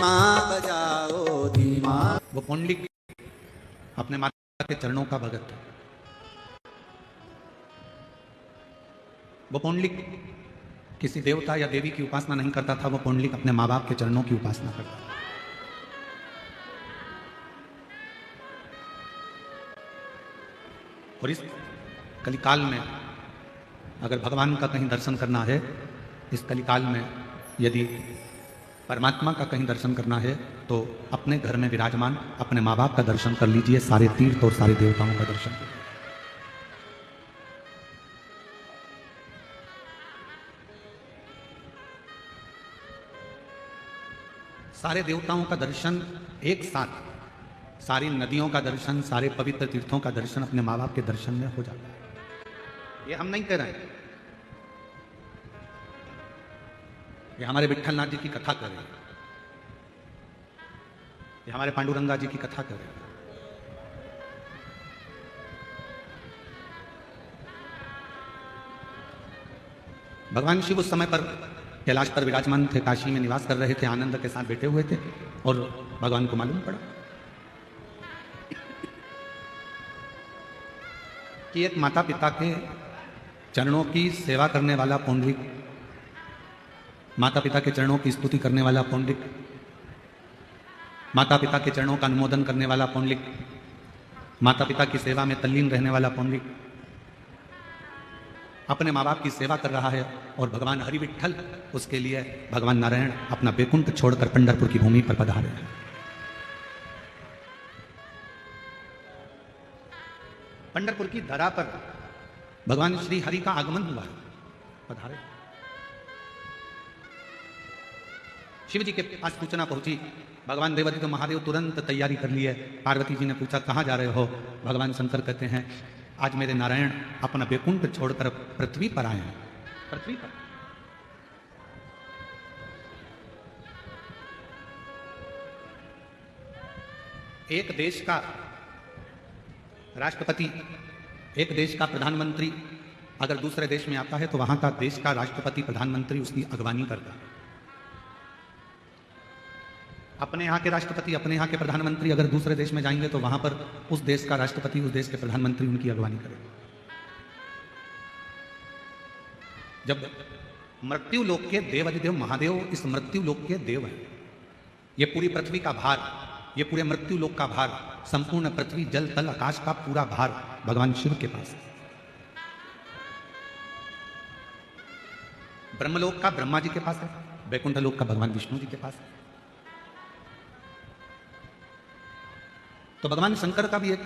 धीमा बजाओ धीमा। वो पुंडलिक अपने माता के चरणों का भगत था। वो पुंडलिक किसी देवता या देवी की उपासना नहीं करता था, वो पुंडलिक अपने माँ बाप के चरणों की उपासना करता था। और इस कलिकाल में अगर भगवान का कहीं दर्शन करना है, इस कलिकाल में यदि परमात्मा का कहीं दर्शन करना है, तो अपने घर में विराजमान अपने माँ बाप का दर्शन कर लीजिए, सारे तीर्थ और सारे देवताओं का दर्शन। सारे देवताओं का दर्शन एक साथ, सारी नदियों का दर्शन, सारे पवित्र तीर्थों का दर्शन अपने माँ बाप के दर्शन में हो जाता है। ये हम नहीं कह रहे हैं, ये हमारे विट्ठलनाथ जी की कथा कर रहे हैं, ये हमारे पांडुरंगा जी की कथा कर रहे हैं। भगवान शिव उस समय पर कैलाश पर विराजमान थे, काशी में निवास कर रहे थे, आनंद के साथ बैठे हुए थे, और भगवान को मालूम पड़ा कि एक माता पिता के चरणों की सेवा करने वाला पुंडलिक, माता पिता के चरणों की स्तुति करने वाला पुंडलिक, माता पिता के चरणों का अनुमोदन करने वाला पुंडलिक, माता पिता की सेवा में तल्लीन रहने वाला पुंडलिक अपने माँ बाप की सेवा कर रहा है, और भगवान हरि विट्ठल उसके लिए भगवान नारायण अपना बैकुंठ छोड़कर पंढरपुर की भूमि पर पधारे हैं। पंढरपुर की धरा पर भगवान श्री हरि का आगमन हुआ है, पधारे। शिव जी के पास सूचना पहुंची, भगवान देवादित्य महादेव तुरंत तैयारी कर लिए। पार्वती जी ने पूछा कहाँ जा रहे हो? भगवान शंकर कहते हैं आज मेरे नारायण अपना बैकुंठ छोड़कर पृथ्वी पर आए हैं। पृथ्वी पर एक देश का राष्ट्रपति, एक देश का प्रधानमंत्री अगर दूसरे देश में आता है तो वहां का देश का राष्ट्रपति प्रधानमंत्री उसकी अगवानी करता है। अपने यहाँ के राष्ट्रपति, अपने यहाँ के प्रधानमंत्री अगर दूसरे देश में जाएंगे तो वहां पर उस देश का राष्ट्रपति, उस देश के प्रधानमंत्री उनकी अगवानी करेगा। जब मृत्यु लोक के देवाधिदेव महादेव इस मृत्यु लोक के देव हैं, ये पूरी पृथ्वी का भार, ये पूरे मृत्यु लोक का भार, संपूर्ण पृथ्वी जल तल आकाश का पूरा भार भगवान शिव के पास है। ब्रह्मलोक का ब्रह्मा जी के पास है, वैकुंठ लोक का भगवान विष्णु जी के पास है। तो भगवान शंकर का भी एक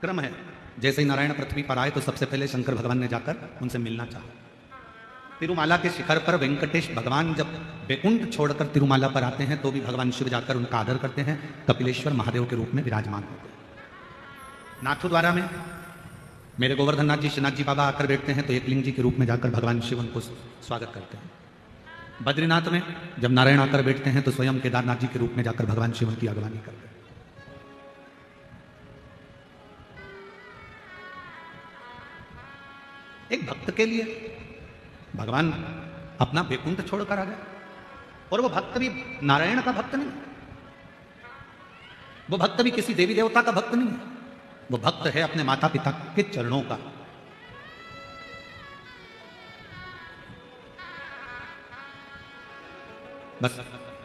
क्रम है। जैसे ही नारायण पृथ्वी पर आए तो सबसे पहले शंकर भगवान ने जाकर उनसे मिलना चाहा। तिरुमाला के शिखर पर वेंकटेश भगवान जब वैकुंठ छोड़कर तिरुमाला पर आते हैं तो भी भगवान शिव जाकर उनका आदर करते हैं, कपिलेश्वर महादेव के रूप में विराजमान होते हैं। नाथद्वारा में मेरे गोवर्धन नाथ जी, श्रीनाथ जी बाबा आकर बैठते हैं तो एक लिंग जी के रूप में जाकर भगवान शिव उनको स्वागत करते हैं। बद्रीनाथ में जब नारायण आकर बैठते हैं तो स्वयं केदारनाथ जी के रूप में जाकर भगवान शिव की अगवानी करते हैं। एक भक्त के लिए भगवान अपना वैकुंठ छोड़कर आ गए, और वो भक्त भी नारायण का भक्त नहीं, वो भक्त भी किसी देवी देवता का भक्त नहीं है, वो भक्त है अपने माता पिता के चरणों का। बस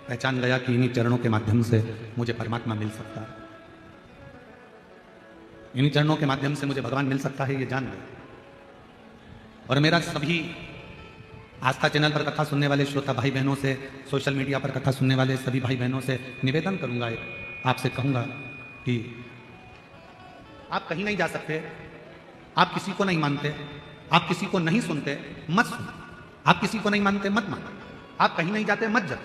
पहचान गया कि इन्हीं चरणों के माध्यम से मुझे परमात्मा मिल सकता है, इन्हीं चरणों के माध्यम से मुझे भगवान मिल सकता है, ये जान गया। और मेरा सभी आस्था चैनल पर कथा सुनने वाले श्रोता भाई बहनों से, सोशल मीडिया पर कथा सुनने वाले सभी भाई बहनों से निवेदन करूंगा, आपसे कहूंगा कि आप कहीं नहीं जा सकते, आप किसी को नहीं मानते, आप किसी को नहीं सुनते, मत सुनो। आप किसी को नहीं मानते, मत मानो। आप कहीं नहीं जाते, मत जाओ।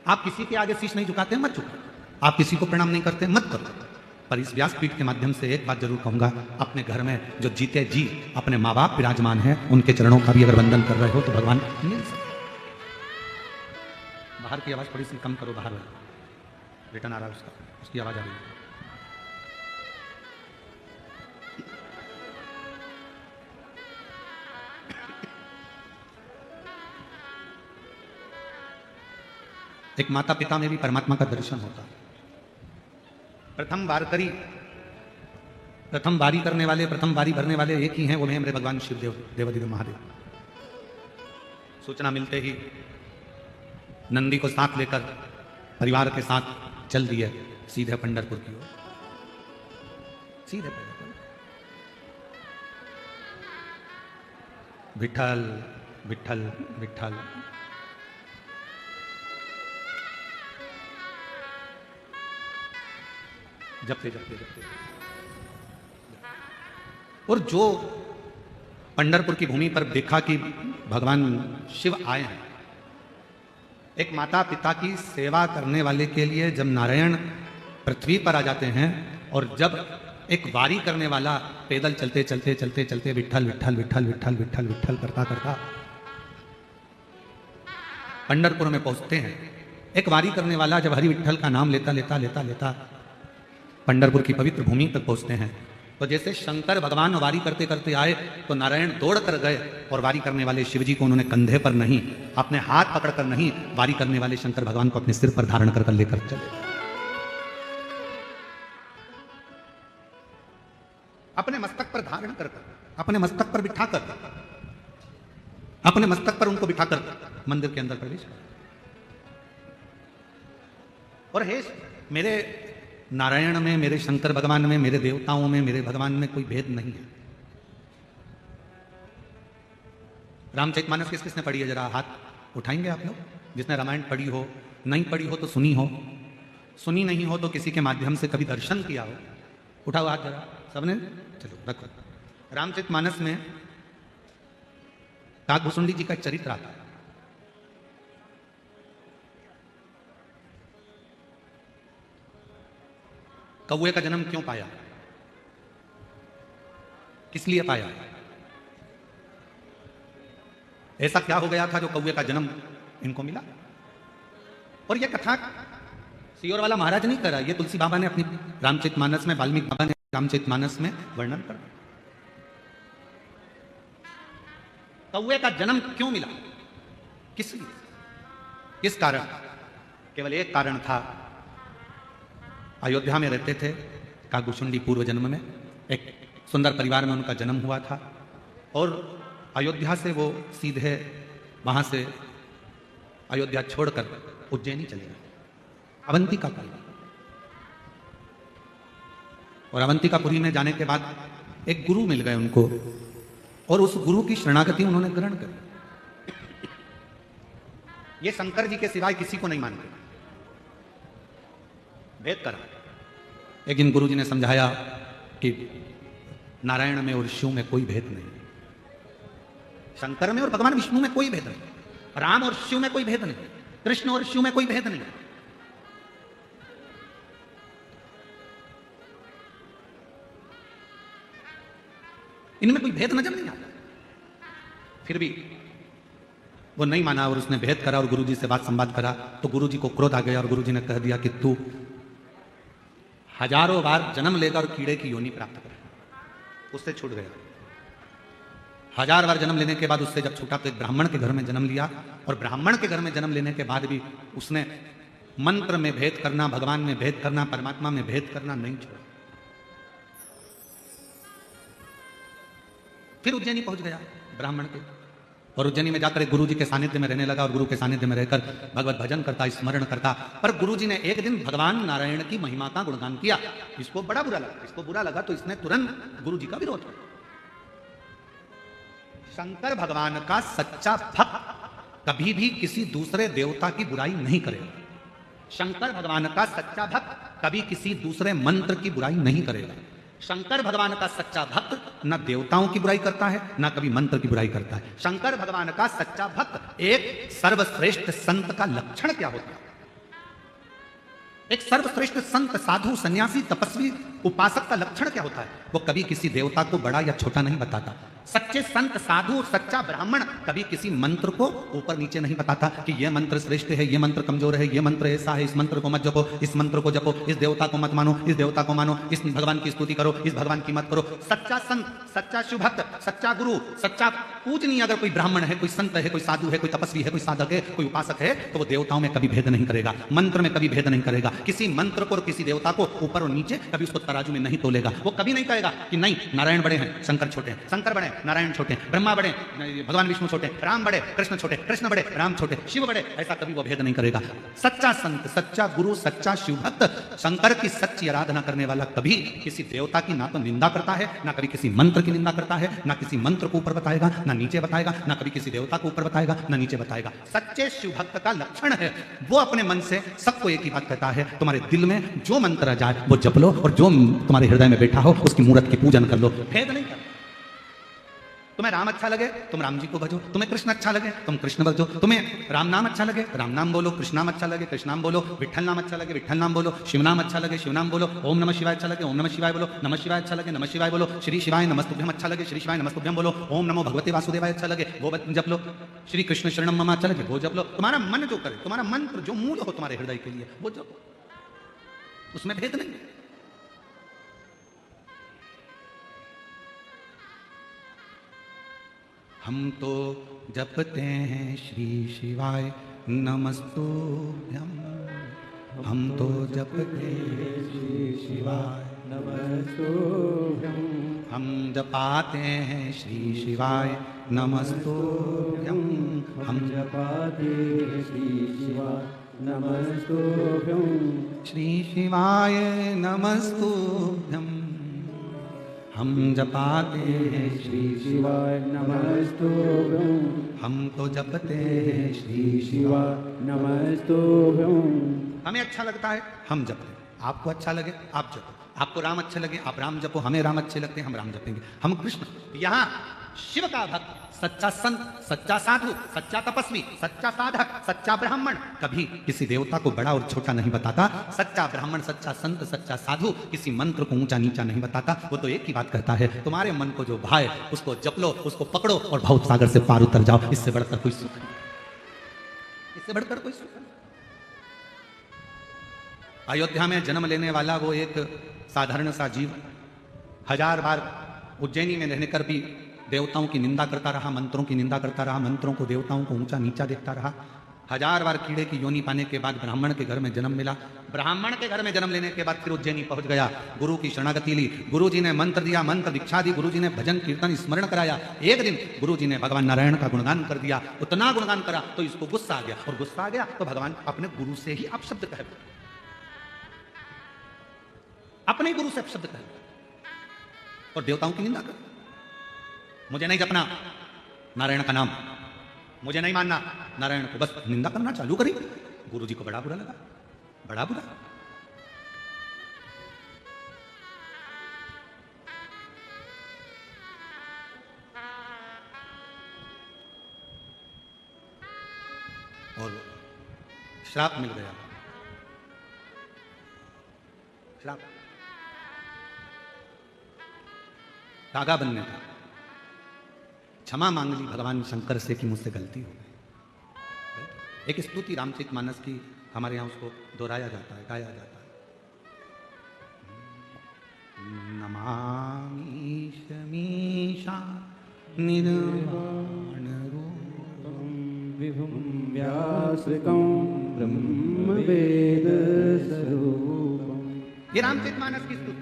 आप किसी के आगे शीश नहीं झुकाते, मत झुकाओ। आप किसी को प्रणाम नहीं करते, मत करो। पर इस व्यासपीठ के माध्यम से एक बात जरूर कहूंगा, अपने घर में जो जीते जी अपने माँ बाप विराजमान हैं, उनके चरणों का भी अगर वंदन कर रहे हो तो भगवान मिल सकते। बाहर की आवाज थोड़ी सी कम करो, बाहर रिटर्न आ रहा है उसकी आवाज आ रही है। एक माता पिता में भी परमात्मा का दर्शन होता है। प्रथम बारी करने वाले, प्रथम बारी भरने वाले एक ही हैं, वो हैं मेरे भगवान शिवदेव, देवादिदेव महादेव। सूचना मिलते ही नंदी को साथ लेकर परिवार के साथ चल दिए सीधे पंढरपुर की ओर, सीधे पंढरपुर। विठल विठल विठल। जपते जपते जपते। और जो पंढरपुर की भूमि पर देखा कि भगवान शिव आए हैं, एक माता पिता की सेवा करने वाले के लिए जब नारायण पृथ्वी पर आ जाते हैं, और जब एक वारी करने वाला पैदल चलते चलते चलते चलते विठल विठल विठल विठल विठल विठल करता करता पंढरपुर में पहुंचते हैं। एक वारी करने वाला जब हरि विठल का नाम लेता लेता लेता लेता पंढरपुर की पवित्र भूमि तक पहुंचते हैं, तो जैसे शंकर भगवान वारी करते करते आए तो नारायण दौड़ कर गए और वारी करने वाले शिव जी को उन्होंने कंधे पर नहीं, अपने हाथ पकड़कर नहीं, वारी करने वाले शंकर भगवान को अपने सिर पर धारण कर लेकर चले, अपने मस्तक पर धारण कर, अपने मस्तक पर बिठाकर, अपने मस्तक पर उनको बिठाकर मंदिर के अंदर प्रवेश कर। और हे मेरे नारायण में, मेरे शंकर भगवान में, मेरे देवताओं में, मेरे भगवान में कोई भेद नहीं है। रामचरितमानस किसने पढ़ी है? जरा हाथ उठाएंगे आप लोग, जिसने रामायण पढ़ी हो। नहीं पढ़ी हो तो सुनी हो, सुनी नहीं हो तो किसी के माध्यम से कभी दर्शन किया हो। उठाओ हाथ जरा सबने, चलो रखो। रामचरितमानस में काकभूषुंडी जी का चरित्र आता है। कौए का जन्म क्यों पाया, किस लिए पाया, ऐसा क्या हो गया था जो कौए का जन्म इनको मिला? और यह कथा सियोर वाला महाराज नहीं करा, ये तुलसी बाबा ने अपनी रामचरितमानस में, वाल्मीकि बाबा ने रामचरितमानस में वर्णन कर। कौए का जन्म क्यों मिला, किस लिए, किस कारण? केवल एक कारण था। अयोध्या में रहते थे काकभूषुंडी, पूर्व जन्म में एक सुंदर परिवार में उनका जन्म हुआ था, और अयोध्या से वो सीधे वहां से अयोध्या छोड़कर उज्जैनी चले गए, अवंतिकापुरी। और अवंतिकापुरी में जाने के बाद एक गुरु मिल गए उनको, और उस गुरु की शरणागति उन्होंने ग्रहण कर। ये शंकर जी के सिवाय किसी को नहीं मानते, भेद करा। लेकिन गुरु जी ने समझाया कि नारायण में और शिव में कोई भेद नहीं, शंकर में और भगवान विष्णु में कोई भेद नहीं, राम और शिव में कोई भेद नहीं, कृष्ण और शिव में कोई भेद नहीं। इनमें कोई भेद नजर नहीं आता। फिर भी वो नहीं माना और उसने भेद करा और गुरुजी से बात संवाद करा, तो गुरुजी को क्रोध आ गया और गुरुजी ने कह दिया कि तू हजारों बार जन्म लेगा और कीड़े की योनि प्राप्त कर। उससे छूट गया। 1000 बार जन्म लेने के बाद उससे जब छूटा तो एक ब्राह्मण के घर में जन्म लिया, और ब्राह्मण के घर में जन्म लेने के बाद भी उसने मंत्र में भेद करना, भगवान में भेद करना, परमात्मा में भेद करना नहीं छोड़ा। फिर उज्जैनी पहुंच गया ब्राह्मण के, और उज्जैनी में जाकर गुरु जी के सानिध्य में रहने लगा, और गुरु के सानिध्य में रहकर भगवत भजन करता, स्मरण करता। पर गुरु जी ने एक दिन भगवान नारायण की महिमा का गुणगान किया, इसको बड़ा बुरा लगा। इसको बुरा लगा तो इसने तुरंत गुरु जी का विरोध किया। शंकर भगवान का सच्चा भक्त कभी भी किसी दूसरे देवता की बुराई नहीं करेगा। शंकर भगवान का सच्चा भक्त कभी किसी दूसरे मंत्र की बुराई नहीं करेगा। शंकर भगवान का सच्चा भक्त न देवताओं की बुराई करता है, न कभी मंत्र की बुराई करता है। शंकर भगवान का सच्चा भक्त, एक सर्वश्रेष्ठ संत का लक्षण क्या होता है? एक सर्वश्रेष्ठ संत, साधु, सन्यासी, तपस्वी, उपासक का लक्षण क्या होता है? वो कभी किसी देवता को बड़ा या छोटा नहीं बताता। सच्चे संत साधु सच्चा ब्राह्मण कभी किसी मंत्र को ऊपर नीचे नहीं बताता कि यह मंत्र श्रेष्ठ है, यह मंत्र कमजोर है, यह मंत्र ऐसा है, इस मंत्र को मत जपो, इस मंत्र को जपो, इस देवता को मत मानो, इस देवता को मानो, इस भगवान की स्तुति करो, इस भगवान की मत करो। सच्चा संत, सच्चा शिव भक्त, सच्चा गुरु, सच्चा पूजनीय अगर कोई ब्राह्मण है, कोई संत है, कोई साधु है, कोई तपस्वी है, कोई साधक है, कोई उपासक है, तो वो देवताओं में कभी भेद नहीं करेगा, मंत्र में कभी भेद नहीं करेगा, किसी मंत्र को और किसी देवता को ऊपर और नीचे कभी उसको तराजू में नहीं तोलेगा। वो कभी नहीं कहेगा कि नहीं नारायण बड़े हैं, शंकर छोटे हैं, शंकर बड़े नारायण छोटे हैं, ब्रह्मा बड़े भगवान विष्णु छोटे, राम बड़े कृष्ण छोटे, कृष्ण बड़े राम छोटे, शिव बड़े, ऐसा कभी वो भेद नहीं करेगा। सच्चा संत, सच्चा गुरु, सच्चा शिव भक्त, शंकर की सच्ची आराधना करने वाला कभी किसी देवता की ना तो निंदा करता है, ना कभी किसी मंत्र की निंदा करता है, ना किसी मंत्र को ऊपर बताएगा ना नीचे बताएगा, ना कभी किसी देवता को ऊपर बताएगा ना नीचे बताएगा। सच्चे शिव भक्त का लक्षण है वो अपने मन से सबको एक ही बात कहता है, तुम्हारे दिल में जो मंत्र आ जाए वो जप लो, और जो तुम्हारे हृदय में बैठा हो उसकी मूर्त की पूजन कर लो, भेद नहीं कर। तुम्हें राम अच्छा लगे तुम राम जी को भजो, तुम्हें कृष्ण अच्छा लगे तुम कृष्ण भजो, तुम्हें राम नाम अच्छा लगे राम नाम बोलो, कृष्ण नाम अच्छा लगे कृष्ण नाम बोलो, विठ्ठल नाम अच्छा लगे विठ्ठल नाम बोलो, शिव नाम अच्छा लगे शिव नाम बोलो, ओम नमः शिवाय अच्छा लगे ओम नमः शिवाय बोलो, नमः शिवाय अच्छा लगे नमः शिवाय बोलो, श्री शिवाय नमस्तुभ्यम अच्छा लगे श्री शिवाय नमस्तुभ्यम बोलो, ओम नमो भगवते वासुदेवाय अच्छा लगे वो जप लो, श्री कृष्ण शरणम मम अच्छा लगे वो जप लो। तुम्हारा मन जो करे, तुम्हारा मंत्र जो मूल हो तुम्हारे हृदय के लिए वो जपो, उसमें भेद नहीं। हम तो जपते हैं श्री शिवाय नमस्तुभ्यम, हम तो जपते हैं श्री शिवाय नमस्तुभ्यम, हम जपाते हैं श्री शिवाय नमस्तुभ्यम, हम जपाते हैं श्री शिवाय नमस्तुभ्यम, श्री शिवाय नमस्तुभ्यम, हम जपाते हैं श्री शिवाय नमस्तुभ्यम, हम तो जपते हैं श्री शिवाय नमस्तुभ्यम। हमें अच्छा लगता है हम जपते, आपको अच्छा लगे आप जपो, आपको राम अच्छे लगे आप राम जपो, हमें राम अच्छे लगते हैं हम राम जपेंगे, हम कृष्ण। यहाँ शिव का भक्त, सच्चा संत, सच्चा साधु, सच्चा तपस्वी, सच्चा साधक, सच्चा ब्राह्मण कभी किसी देवता को बड़ा और छोटा नहीं बताता। सच्चा ब्राह्मण, सच्चा संत, सच्चा साधु किसी मंत्र को ऊंचा नीचा नहीं बताता। वो तो एक ही बात कहता है, तुम्हारे मन को जो भाए उसको जप लो, उसको पकड़ो और भव सागर से पार उतर जाओ। इससे बढ़कर कोई सुख नहीं, इससे बढ़कर कोई सुख नहीं। अयोध्या में जन्म लेने वाला वो एक साधारण सा जीव 1000 बार उज्जैनी में रहने कर भी देवताओं की निंदा करता रहा, मंत्रों की निंदा करता रहा, मंत्रों को देवताओं को ऊंचा नीचा देखता रहा। 1000 बार कीड़े की योनि पाने के बाद ब्राह्मण के घर में जन्म मिला। ब्राह्मण के घर में जन्म लेने के बाद फिर उज्जैनी पहुंच गया, गुरु की शरणागति ली, गुरु जी ने मंत्र दिया, मंत्र दीक्षा दी, गुरु जी ने भजन कीर्तन स्मरण कराया। एक दिन गुरु जी ने भगवान नारायण का गुणगान कर दिया, उतना गुणगान करा तो इसको गुस्सा आ गया, और गुस्सा आ गया तो भगवान अपने गुरु से ही आप शब्द कहे, अपने गुरु से शब्द कहे और देवताओं की निंदा कर। मुझे नहीं जपना नारायण का नाम, मुझे नहीं मानना नारायण को, बस निंदा करना चालू करी। गुरु जी को बड़ा बुरा लगा, बड़ा बुरा। और श्राप मिल गया, श्राप, धागा बनने का। क्षमा मांग ली भगवान शंकर से कि मुझसे गलती हो गई। एक स्तुति रामचरितमानस की हमारे यहाँ उसको दोहराया जाता है, गाया जाता है। नमामि शमीशा निर्वाण रूपं विभुं व्यासकं ब्रह्मवेद स्वरूपम्। ये रामचरितमानस की स्तुति,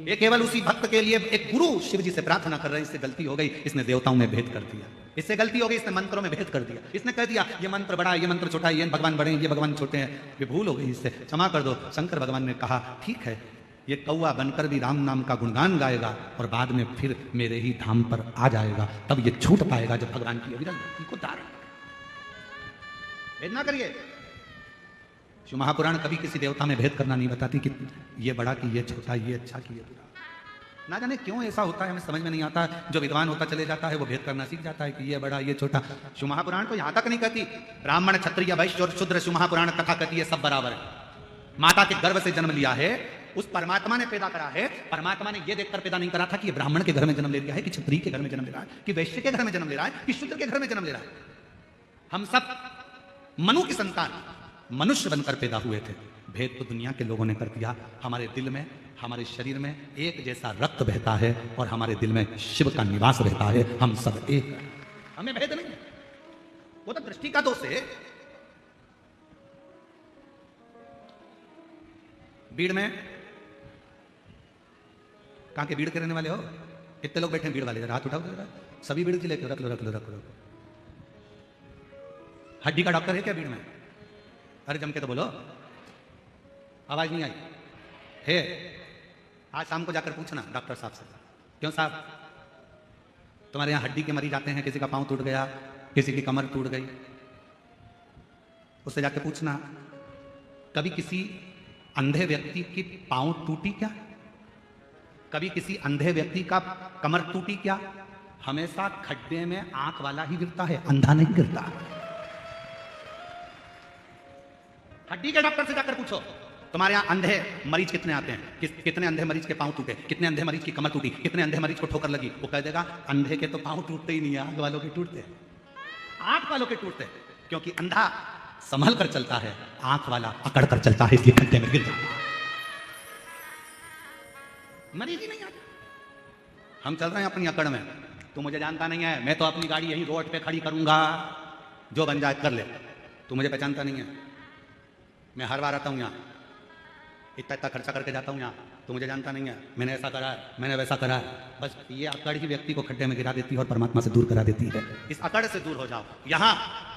ये केवल उसी भक्त के लिए। एक गुरु शिव जी से प्रार्थना कर रहे हैं, इससे गलती हो गई, इसने देवताओं में भेद कर दिया, इससे गलती हो गई, इसने मंत्रों में भेद कर दिया, इसने कह दिया ये मंत्र बड़ा है ये मंत्र छोटा है, ये भगवान बड़े हैं ये भगवान छोटे हैं, ये भूल हो गई, इससे क्षमा कर दो। शंकर भगवान ने कहा ठीक है, ये कौवा बनकर भी राम नाम का गुणगान गाएगा और बाद में फिर मेरे ही धाम पर आ जाएगा, तब ये छूट पाएगा जब भगवान की अविरल भक्ति को धारण। भेद ना करिए। शिव महापुराण कभी किसी देवता में भेद करना नहीं बताती कि ये बड़ा कि ये छोटा, ये अच्छा कि ये बुरा। ना जाने क्यों ऐसा होता है, हमें समझ में नहीं आता। जो विद्वान होता चले जाता है वो भेद करना सीख जाता है कि ये बड़ा ये छोटा। शिव महापुराण तो यहां तक नहीं कहती ब्राह्मण क्षत्रिय वैश्य और शूद्र, शिव महापुराण कथा कहती है सब बराबर है। माता के गर्भ से जन्म लिया है उस परमात्मा ने पैदा करा है। परमात्मा ने यह देखकर पैदा नहीं करा था कि ये ब्राह्मण के घर में जन्म ले रहा है, कि क्षत्रिय के घर में जन्म ले रहा है, कि वैश्य के घर में जन्म ले रहा है, कि शूद्र के घर में जन्म ले रहा है। हम सब मनु की संतान मनुष्य बनकर पैदा हुए थे। भेद तो दुनिया के लोगों ने कर दिया। हमारे दिल में, हमारे शरीर में एक जैसा रक्त बहता है और हमारे दिल में शिव का निवास रहता है। हम सब एक हैं, हमें भेद नहीं है। वो तो दृष्टि का दोष है। बीड़ में, कहां के बीड़ के रहने वाले हो? कितने लोग बैठे हैं बीड़ वाले? हाथ उठाओ जरा। सभी बीड़ की लेके रख लो रख लो रख लो। हड्डी का डॉक्टर है क्या बीड़ में? अरे जम के तो बोलो, आवाज नहीं आई है। आज शाम को जाकर पूछना डॉक्टर साहब से, क्यों साहब तुम्हारे यहां हड्डी के मरीज आते हैं, किसी का पांव टूट गया, किसी की कमर टूट गई, उससे जाकर पूछना कभी किसी अंधे व्यक्ति की पांव टूटी क्या? कभी किसी अंधे व्यक्ति का कमर टूटी क्या? हमेशा खड्डे में आंख वाला ही गिरता है, अंधा नहीं गिरता। हड्डी के डॉक्टर से जाकर पूछो तुम्हारे यहां अंधे मरीज कितने आते हैं, कितने अंधे मरीज के पांव टूटे, कितने अंधे मरीज की कमर टूटी, कितने अंधे मरीज को ठोकर लगी। वो कह देगा अंधे के तो पांव टूटते ही नहीं है, आंख वालों के टूटते हैं, आंख वालों के टूटते हैं। क्योंकि अंधा संभल कर चलता है, आंख वाला अकड़ कर चलता है, इसलिए खड्डे में गिर जाता है, मरीज ही नहीं आता। हम चल रहे हैं अपनी अकड़ में, तू मुझे जानता नहीं है, मैं तो अपनी गाड़ी यहीं रोड पे खड़ी करूंगा, जो बन जाए कर ले। तू मुझे पहचानता नहीं है, मैं हर बार आता हूं यहाँ, इतना इतना खर्चा करके जाता हूँ यहाँ, तो मुझे जानता नहीं है, मैंने ऐसा करा है, मैंने वैसा करा है। बस ये अकड़ ही व्यक्ति को खड्डे में गिरा देती है और परमात्मा से दूर करा देती है। इस अकड़ से दूर हो जाओ। यहाँ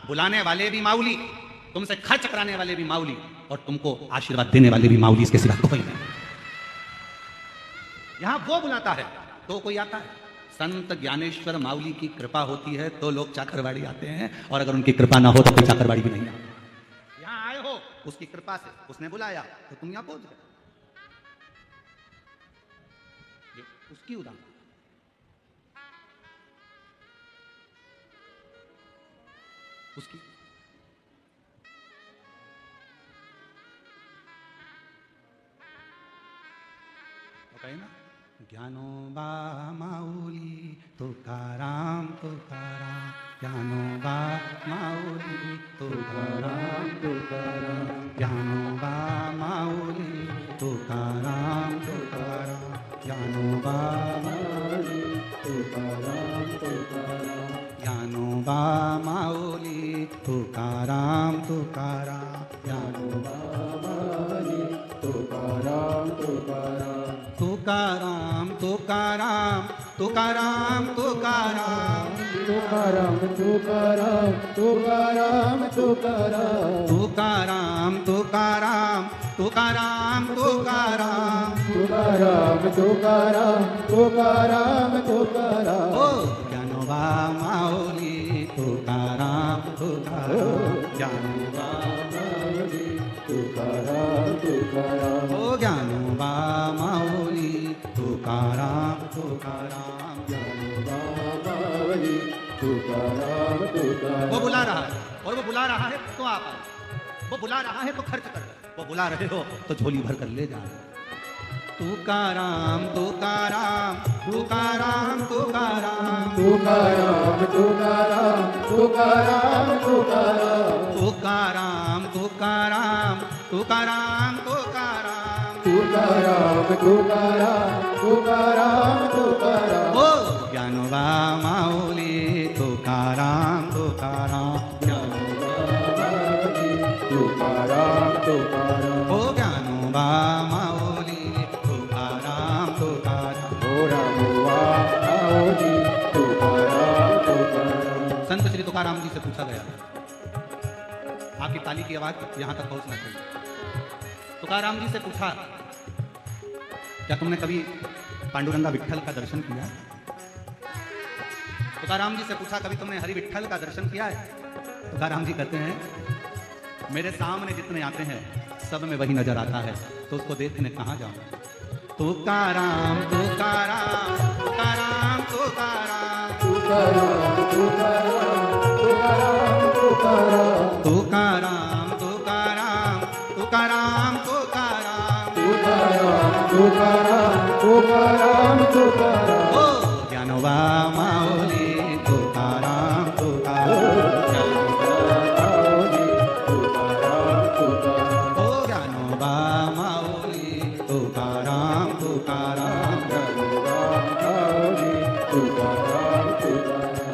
बुलाने वाले भी माऊली, तुमसे खर्च कराने वाले भी माऊली, और तुमको आशीर्वाद देने वाले भी माऊली, इसके सिवा कोई नहीं। यहाँ वो बुलाता है तो कोई आता है। संत ज्ञानेश्वर माऊली की कृपा होती है तो लोग चाकरवाड़ी आते हैं, और अगर उनकी कृपा ना हो तो कोई चाकरवाड़ी भी नहीं आता। उसकी कृपा से उसने बुलाया तो तुम यहां पहुंच गए। उसकी उदाहरण उसकी तो ना, ज्ञानो बा माऊली तुकाराम तुकाराम, ज्ञानो बा माऊली तुकाराम तुकाराम, ज्ञानो बा माऊली तुकाराम तुकाराम, ज्ञानो बा माऊली तुकाराम तुकाराम, ज्ञानो बा माऊली तुकाराम तुकाराम, ज्ञानो बा माऊली तुकाराम तुकाराम, तुकाराम तुकाराम तुकाराम तुकाराम, तुकाराम तुकाराम तुकाराम तुकाराम, तुकाराम तुकाराम तुकाराम तुकाराम, तुकाराम तुकाराम तुकाराम तुकाराम, ओ ज्ञानोबा माऊली तुकाराम तुकाराम, ज्ञानोबा माऊली तुकाराम तुकाराम, ओ ज्ञानोबा माऊली तुकाराम तुकाराम, ज्ञानोबा माऊली तुकाराम तुकाराम। वो बुला रहा है, और वो बुला रहा है तो आप आओ, वो बुला रहा है तो खर्च कर, वो बुला रहे हो तो झोली भर कर ले जा रहे हो। तुकाराम तुकाराम तुकाराम तुकाराम, तुकाराम तुकाराम तुकाराम तुकाराम, तुकाराम तुकाराम तुकाराम तुकाराम, तुकाराम तुकाराम तुकाराम तुकाराम, ओ ज्ञानोबा माऊली तुकाराम तुकाराम, ज्ञानोबा माऊली तुकाराम तुकाराम, ओ ज्ञानोबा माऊली तुकाराम तुकाराम, ओ रामोबा माऊली तुकाराम तुकाराम। संत श्री तुकाराम जी से पूछा गया, आपकी ताली की आवाज यहां तक पहुंचना चाहिए। तुकाराम जी से पूछा, क्या तुमने कभी पांडुरंगा विट्ठल का दर्शन किया? तुकाराम जी से पूछा, कभी तुमने हरि विट्ठल का दर्शन किया है? तुकाराम जी कहते हैं, मेरे सामने जितने आते हैं सब में वही नजर आता है, तो उसको देखने कहां जाऊं? तुकाराम तुकाराम तुकाराम तुकाराम, तुकाराम तुकाराम तुकाराम तुकाराम, तुकाराम तुकाराम तुकाराम तुकाराम, तुकाराम तुकाराम तुकाराम तुकाराम ओ ज्ञानोबा माऊली तुकाराम तुकाराम माऊली तुकाराम तुकाराम ओ ज्ञानोबा माऊली तुकाराम तुकाराम माऊली तुकाराम तुकाराम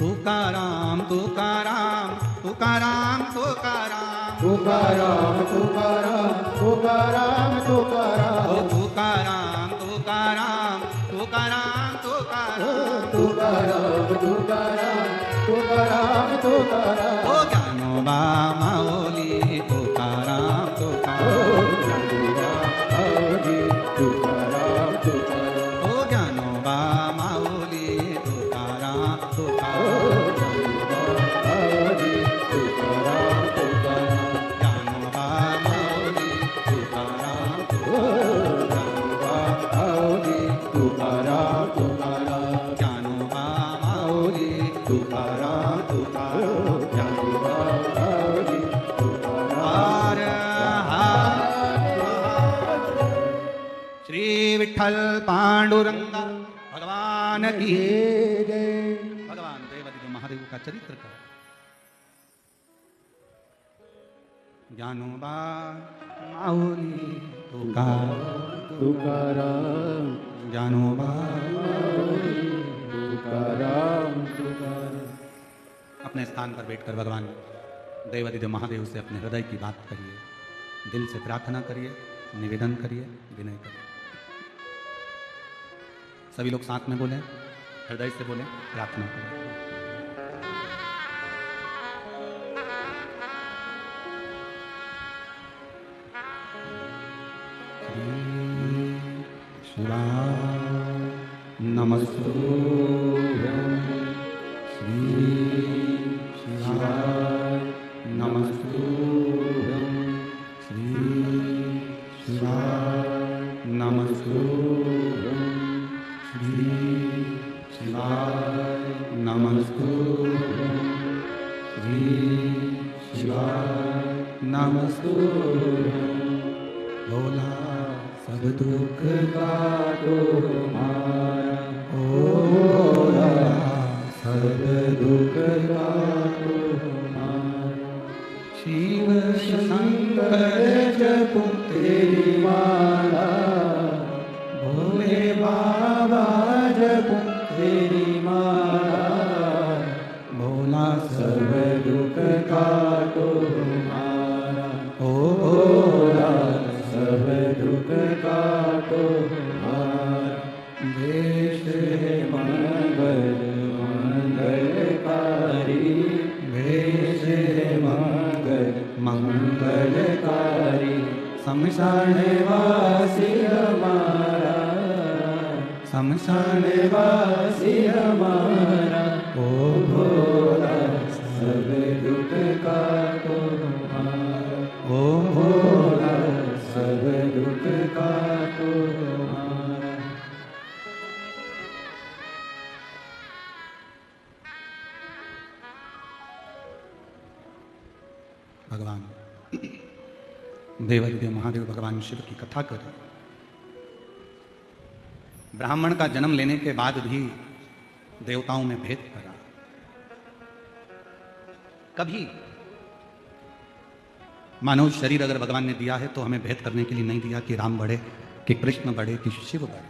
तुकाराम तुकाराम तुकाराम तुकाराम तुकाराम तुकाराम तुकाराम ओ तुकाराम तुकाराम तुकाराम तुकाराम तुकाराम तुकाराम तुकाराम तुकाराम तुकाराम ओ ज्ञानोबा माऊली तुकाराम तुकाराम माऊली तुकाराम तुकाराम ओ ज्ञानोबा माऊली तुकाराम तुकाराम माऊली तुकाराम तुकाराम ज्ञानोबा माऊली तुकाराम माऊली तुकाराम तुकाराम ज्ञानोबा माऊली तुकाराम तुकाराम माऊली तुकाराम हर हर श्री विठ्ठल पांडुरंगा भगवान की जय भगवान देवदेव महादेव का चरित्र का ज्ञानोबा माऊली तुकाराम ज्ञानोबा तुकाराम तुकाराम अपने स्थान पर बैठकर भगवान देवादिदेव महादेव से अपने हृदय की बात करिए, दिल से प्रार्थना करिए, निवेदन करिए, विनय करिए। सभी लोग साथ में बोले, हृदय से बोले, प्रार्थना करें। शिवाय नमस्तुभ्यं श्री शिवाय नमस्तुभ्यं श्री शिवाय नमस्तुभ्यं श्री शिवाय नमस्तुभ्यं श्री शिवाय नमस्तुभ्यं भोला सब दुख का तुम्हारा ओ भोला सब दुख का तुम्हारा शिव शंकर जपो तेरी माला भोले बाबा जपो तेरी माला भोला सब दुख का तुम्हारा ओ भोला सब दुख का तुम्हारा वेश है मंगल मंगलकारी वेश है मंगल मंगलकारी शमशान वासी हमारा शमशान वासी हमारा ओ भोला सब दुख का तुम्हारा ओ भोला सब दुख का तुम्हारा। भगवान देवादिदेव महादेव भगवान शिव की कथा करें। ब्राह्मण का जन्म लेने के बाद भी देवताओं में भेद करा। कभी मानव शरीर अगर भगवान ने दिया है तो हमें भेद करने के लिए नहीं दिया कि राम बढ़े, कि कृष्ण बढ़े, कि शिव बढ़े।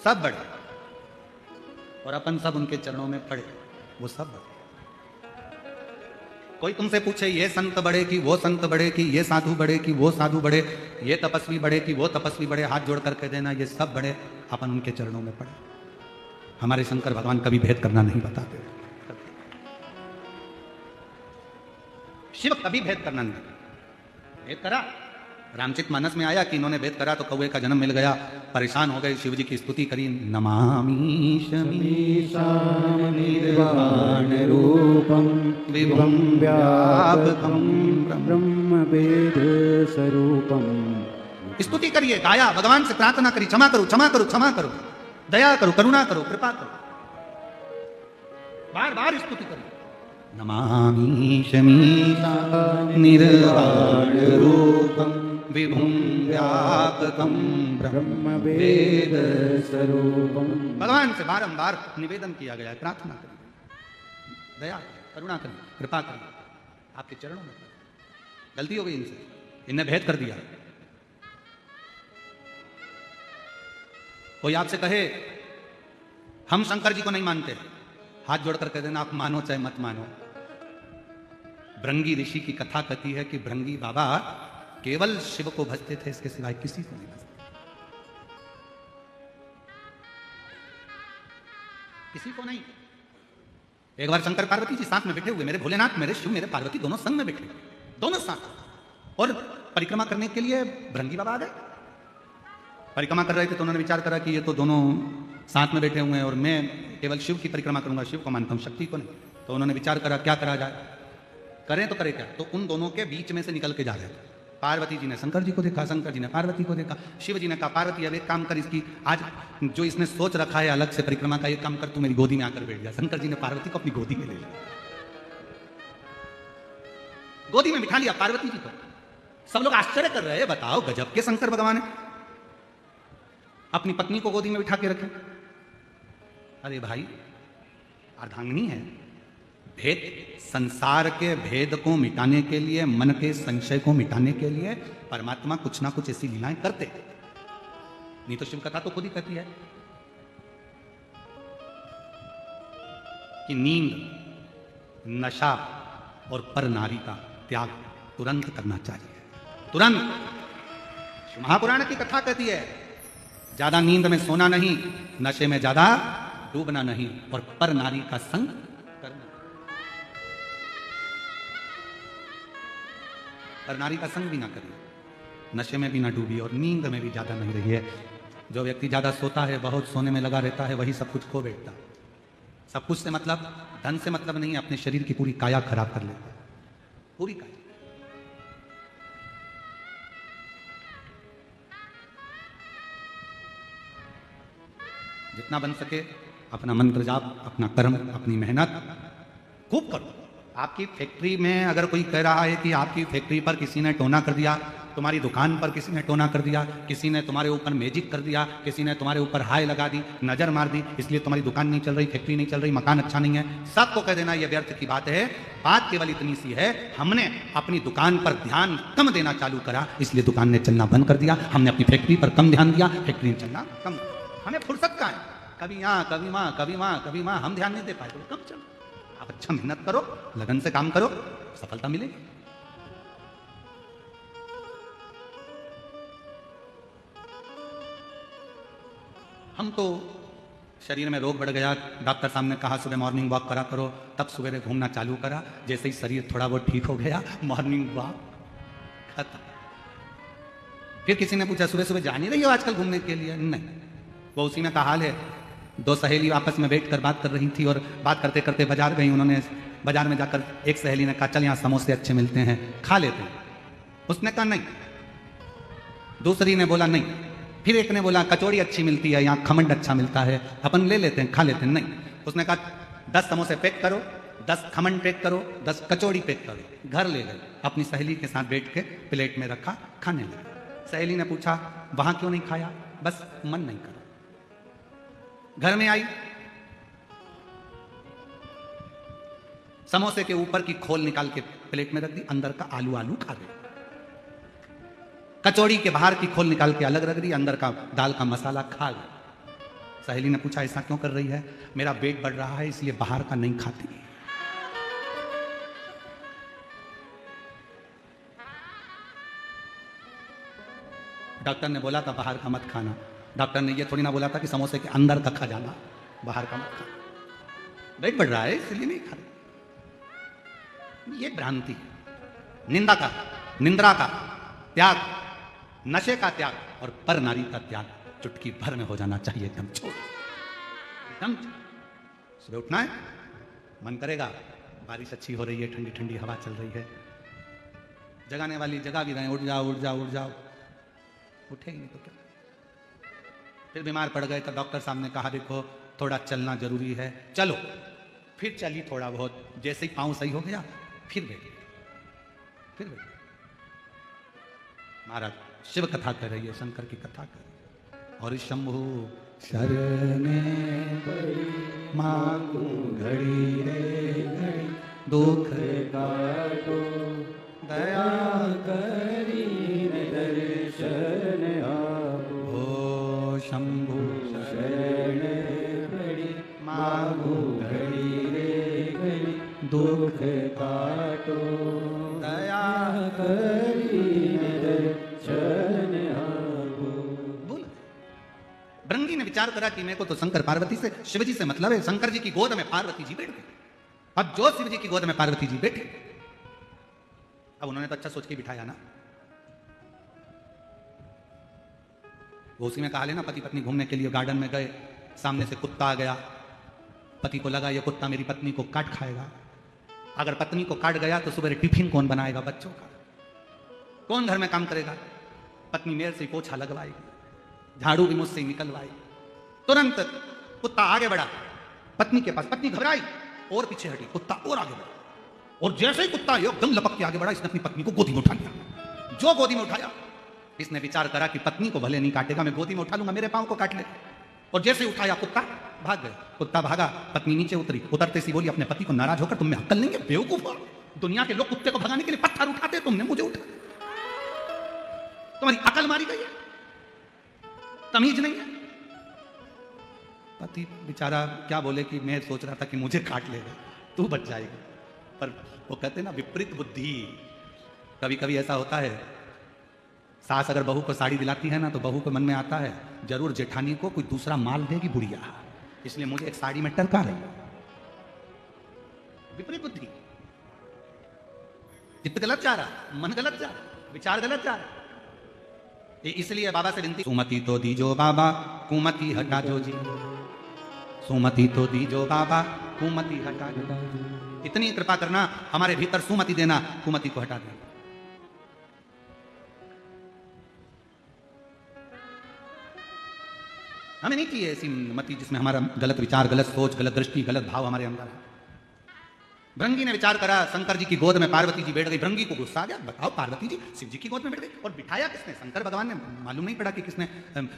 सब बढ़े और अपन सब उनके चरणों में पड़े, वो सब बढ़े। कोई तुमसे पूछे ये संत बड़े कि वो संत बड़े कि ये साधु बड़े कि वो साधु बड़े, ये तपस्वी बड़े कि वो तपस्वी बड़े, हाथ जोड़ करके देना ये सब बड़े, अपन उनके चरणों में पड़े। हमारे शंकर भगवान कभी भेद करना नहीं बताते, शिव कभी भेद करना नहीं। भेद करा रामचित मानस में आया कि इन्होंने भेद करा तो कौवे का जन्म मिल गया, परेशान हो गए, शिव जी की स्तुति करी, नमामि शमीशाम निर्वाण रूपम विभुं व्यापकं ब्रह्म वेद स्वरूपम। स्तुति करिए, गाया, भगवान से प्रार्थना करी, क्षमा करो क्षमा करो क्षमा करो, दया करो, करुणा करो, कृपा करो, बार बार स्तुति करिए। नमामि शमीशाम निर्वाण रूपम विभुं व्यापकं ब्रह्म वेद स्वरूपम। भगवान से बारंबार निवेदन किया गया है, प्रार्थना करिए, दया करुणा करिए, कृपा करिए, आपके चरणों में। गलती हो गई इनसे, इनने भेद कर दिया। कोई आपसे कहे हम शंकर जी को नहीं मानते, हाथ जोड़कर कह देना आप मानो चाहे मत मानो। भृंगी ऋषि की कथा कहती है कि भृंगी बाबा केवल शिव को भजते थे, इसके सिवाय किसी को नहीं भजते, किसी को नहीं। एक बार शंकर पार्वती जी साथ में बैठे हुए, मेरे भोलेनाथ, मेरे शिव, मेरे पार्वती दोनों संग में बैठे, दोनों साथ, और परिक्रमा करने के लिए भृंगी बाबा आ गए। परिक्रमा कर रहे थे तो उन्होंने विचार करा कि ये तो दोनों साथ में बैठे हुए हैं और मैं केवल शिव की परिक्रमा करूंगा, शिव को मानता हूं, शक्ति को नहीं। तो उन्होंने विचार करा क्या करा जाए, करें तो करें क्या। तो उन दोनों के बीच में से निकल के जा रहे थे। पार्वती जी ने शंकर जी को देखा, शंकर जी ने पार्वती को देखा, शिव जी ने कहा पार्वती अब एक काम कर, इसकी आज जो इसने सोच रखा है अलग से परिक्रमा का, एक काम कर, तू मेरी गोदी में आकर बैठ जा। शंकर जी ने पार्वती को अपनी गोदी में ले लिया, गोदी में बिठा लिया पार्वती जी को। सब लोग आश्चर्य कर रहे हैं, बताओ गजब के शंकर भगवान है, अपनी पत्नी को गोदी में बिठा के रखे। अरे भाई अर्धांगिनी है, भेद, संसार के भेद को मिटाने के लिए, मन के संशय को मिटाने के लिए परमात्मा कुछ ना कुछ ऐसी लीलाएं करते, नहीं तो शिव कथा तो खुद ही कहती है कि नींद, नशा और पर नारी का त्याग तुरंत करना चाहिए, तुरंत। महापुराण की कथा कहती है ज्यादा नींद में सोना नहीं, नशे में ज्यादा डूबना नहीं, और पर नारी का संग करना। पर नारी का संग भी ना करिए, नशे में भी ना डूबिए और नींद में भी ज्यादा नहीं रहिए। जो व्यक्ति ज्यादा सोता है, बहुत सोने में लगा रहता है, वही सब कुछ खो बैठता। सब कुछ से मतलब, धन से मतलब नहीं, अपने शरीर की पूरी काया खराब कर लेता है, पूरी काया। जितना बन सके अपना मंत्र जाप, अपना कर्म, अपनी मेहनत खूब करो। आपकी फैक्ट्री में अगर कोई कह रहा है कि आपकी फैक्ट्री पर किसी ने टोना कर दिया, तुम्हारी दुकान पर किसी ने टोना कर दिया, किसी ने तुम्हारे ऊपर मैजिक कर दिया, किसी ने तुम्हारे ऊपर हाय लगा दी, नजर मार दी, इसलिए तुम्हारी दुकान नहीं चल रही, फैक्ट्री नहीं चल रही, मकान अच्छा नहीं है, सबको कह देना ये व्यर्थ की बात है। बात केवल इतनी सी है, हमने अपनी दुकान पर ध्यान कम देना चालू करा, इसलिए दुकान ने चलना बंद कर दिया। हमने अपनी फैक्ट्री पर कम ध्यान दिया, फैक्ट्री ने चलना कम। हमें फुर्सत का है, कभी यहाँ कभी वहाँ, कभी वहाँ कभी वहाँ, हम ध्यान नहीं दे पाए तो कम चलो। आप अच्छा मेहनत करो, लगन से काम करो, सफलता मिलेगी। हम तो शरीर में रोग बढ़ गया, डॉक्टर साहब ने कहा सुबह मॉर्निंग वॉक करा करो, तब सवेरे घूमना चालू करा, जैसे ही शरीर थोड़ा बहुत ठीक हो गया, मॉर्निंग वॉक खत्म। फिर किसी ने पूछा सुबह सुबह जा नहीं रही हो आजकल घूमने के लिए? नहीं, वो उसी में का हाल है। दो सहेली आपस में बैठकर बात कर रही थी और बात करते करते बाजार गई। उन्होंने बाजार में जाकर एक सहेली ने कहा चल यहाँ समोसे अच्छे मिलते हैं, खा लेते हैं। उसने कहा नहीं, दूसरी ने बोला नहीं, फिर एक ने बोला कचौड़ी अच्छी मिलती है, यहाँ खमंड अच्छा मिलता है, अपन ले लेते हैं, खा लेते हैं। नहीं, उसने कहा 10 समोसे पैक करो, 10 खमंड पैक करो, 10 कचौड़ी पैक करो। घर ले गए, अपनी सहेली के साथ बैठ के प्लेट में रखा, खाने लगे। सहेली ने पूछा वहां क्यों नहीं खाया? बस मन नहीं करा। घर में आई, समोसे के ऊपर की खोल निकाल के प्लेट में रख दी, अंदर का आलू आलू खा गए। कचौड़ी के बाहर की खोल निकाल के अलग रख दी, अंदर का दाल का मसाला खा गए। सहेली ने पूछा ऐसा क्यों कर रही है? मेरा पेट बढ़ रहा है इसलिए बाहर का नहीं खाती। डॉक्टर ने बोला था बाहर का मत खाना। डॉक्टर ने ये थोड़ी ना बोला था कि समोसे के अंदर का खा जाना, बाहर का मत खाना। वेट बढ़ रहा है इसलिए नहीं खा रहे। ये भ्रांति है। निंदा का, निंद्रा का त्याग, नशे का त्याग और पर नारी का त्याग चुटकी भर में हो जाना चाहिए। एकदम छोड़, एकदम। सुबह उठना है, मन करेगा, बारिश अच्छी हो रही है, ठंडी ठंडी हवा चल रही है, जगाने वाली जगा भी रहे, उठ जाओ उठ जाओ उठ जाओ, उठेगी नहीं तो क्या। फिर बीमार पड़ गए तो डॉक्टर साहब ने कहा देखो थोड़ा चलना जरूरी है, चलो। फिर चली थोड़ा बहुत, जैसे ही पाँव सही हो गया फिर बैठ, फिर बैठ। महाराज शिव कथा कर रही है, शंकर की कथा कर रही है। और शंभु शरणे मांगू घड़ी रे घड़ी, दुख काटो दया करी दर्शन आपो। ओ शंभु शरण घड़ी मांगू घड़ी रे घड़ी, दुख काटो दया करी दर्शन आपो। बोल। भृंगी ने विचार करा कि मेरे को तो शंकर पार्वती से, शिव जी से मतलब है। शंकर जी की गोद में पार्वती जी बैठ गए। अब जो शिव जी की गोद में पार्वती जी बैठे, अब उन्होंने तो अच्छा सोच के बिठाया ना। वो उसी में कहा लेना, पति पत्नी घूमने के लिए गार्डन में गए, सामने से कुत्ता आ गया। पति को लगा ये कुत्ता मेरी पत्नी को काट खाएगा। अगर पत्नी को काट गया तो सुबह टिफिन कौन बनाएगा बच्चों का, कौन घर में काम करेगा। पत्नी मेरे से पोछा लगवाएगी, झाड़ू भी मुझसे ही निकलवाएगी। तुरंत कुत्ता आगे बढ़ा पत्नी के पास, पत्नी घबराई और पीछे हटी, कुत्ता और आगे बढ़ा। और जैसे ही कुत्ता एकदम लपक के आगे बढ़ा, इसने अपनी पत्नी को गोदी में उठा लिया। जो गोदी में उठाया, इसने विचार करा कि पत्नी को भले नहीं काटेगा, मैं गोदी में उठा लूंगा, मेरे पांव को काट ले। और जैसे उठाया कुत्ता भाग गया। कुत्ता भागा, पत्नी नीचे उतरी, उतरते सी बोली अपने पति को नाराज होकर, तुम में अक्ल नहीं है बेवकूफ, दुनिया के लोग कुत्ते को भगाने के लिए पत्थर उठाते, तुमने मुझे उठा, तुम्हारी अकल मारी गई है, तमीज नहीं है। पति बेचारा क्या बोले कि मैं सोच रहा था कि मुझे काट लेगा, तू बच जाएगा। पर वो कहते ना विपरीत बुद्धि। कभी कभी ऐसा होता है, सास अगर बहू को साड़ी दिलाती है ना, तो बहू को मन में आता है जरूर जेठानी को कोई दूसरा माल देगी बुढ़िया, इसलिए मुझे एक साड़ी में टरका रही। विपरीत बुद्धि, चित्त गलत जा रहा, मन गलत जा रहा, विचार गलत जा रहा। इसलिए बाबा से विनती, सुमति तो दीजो बाबा कुमति हटा जो जी, सुमति तो दीजो बाबा कुमति हटा जो। इतनी कृपा करना, हमारे भीतर सुमति देना, कुमति को हटा देना। हमें नहीं चाहिए ऐसी मति जिसमें हमारा गलत विचार, गलत सोच, गलत दृष्टि, गलत भाव हमारे अंदर है। भृंगी ने विचार करा, शंकर जी की गोद में पार्वती जी बैठ गई। भृंगी को गुस्सा आ गया, बताओ पार्वती जी शिव जी की गोद में बैठ गई, और बिठाया किसने? शंकर भगवान ने। मालूम नहीं पड़ा कि किसने।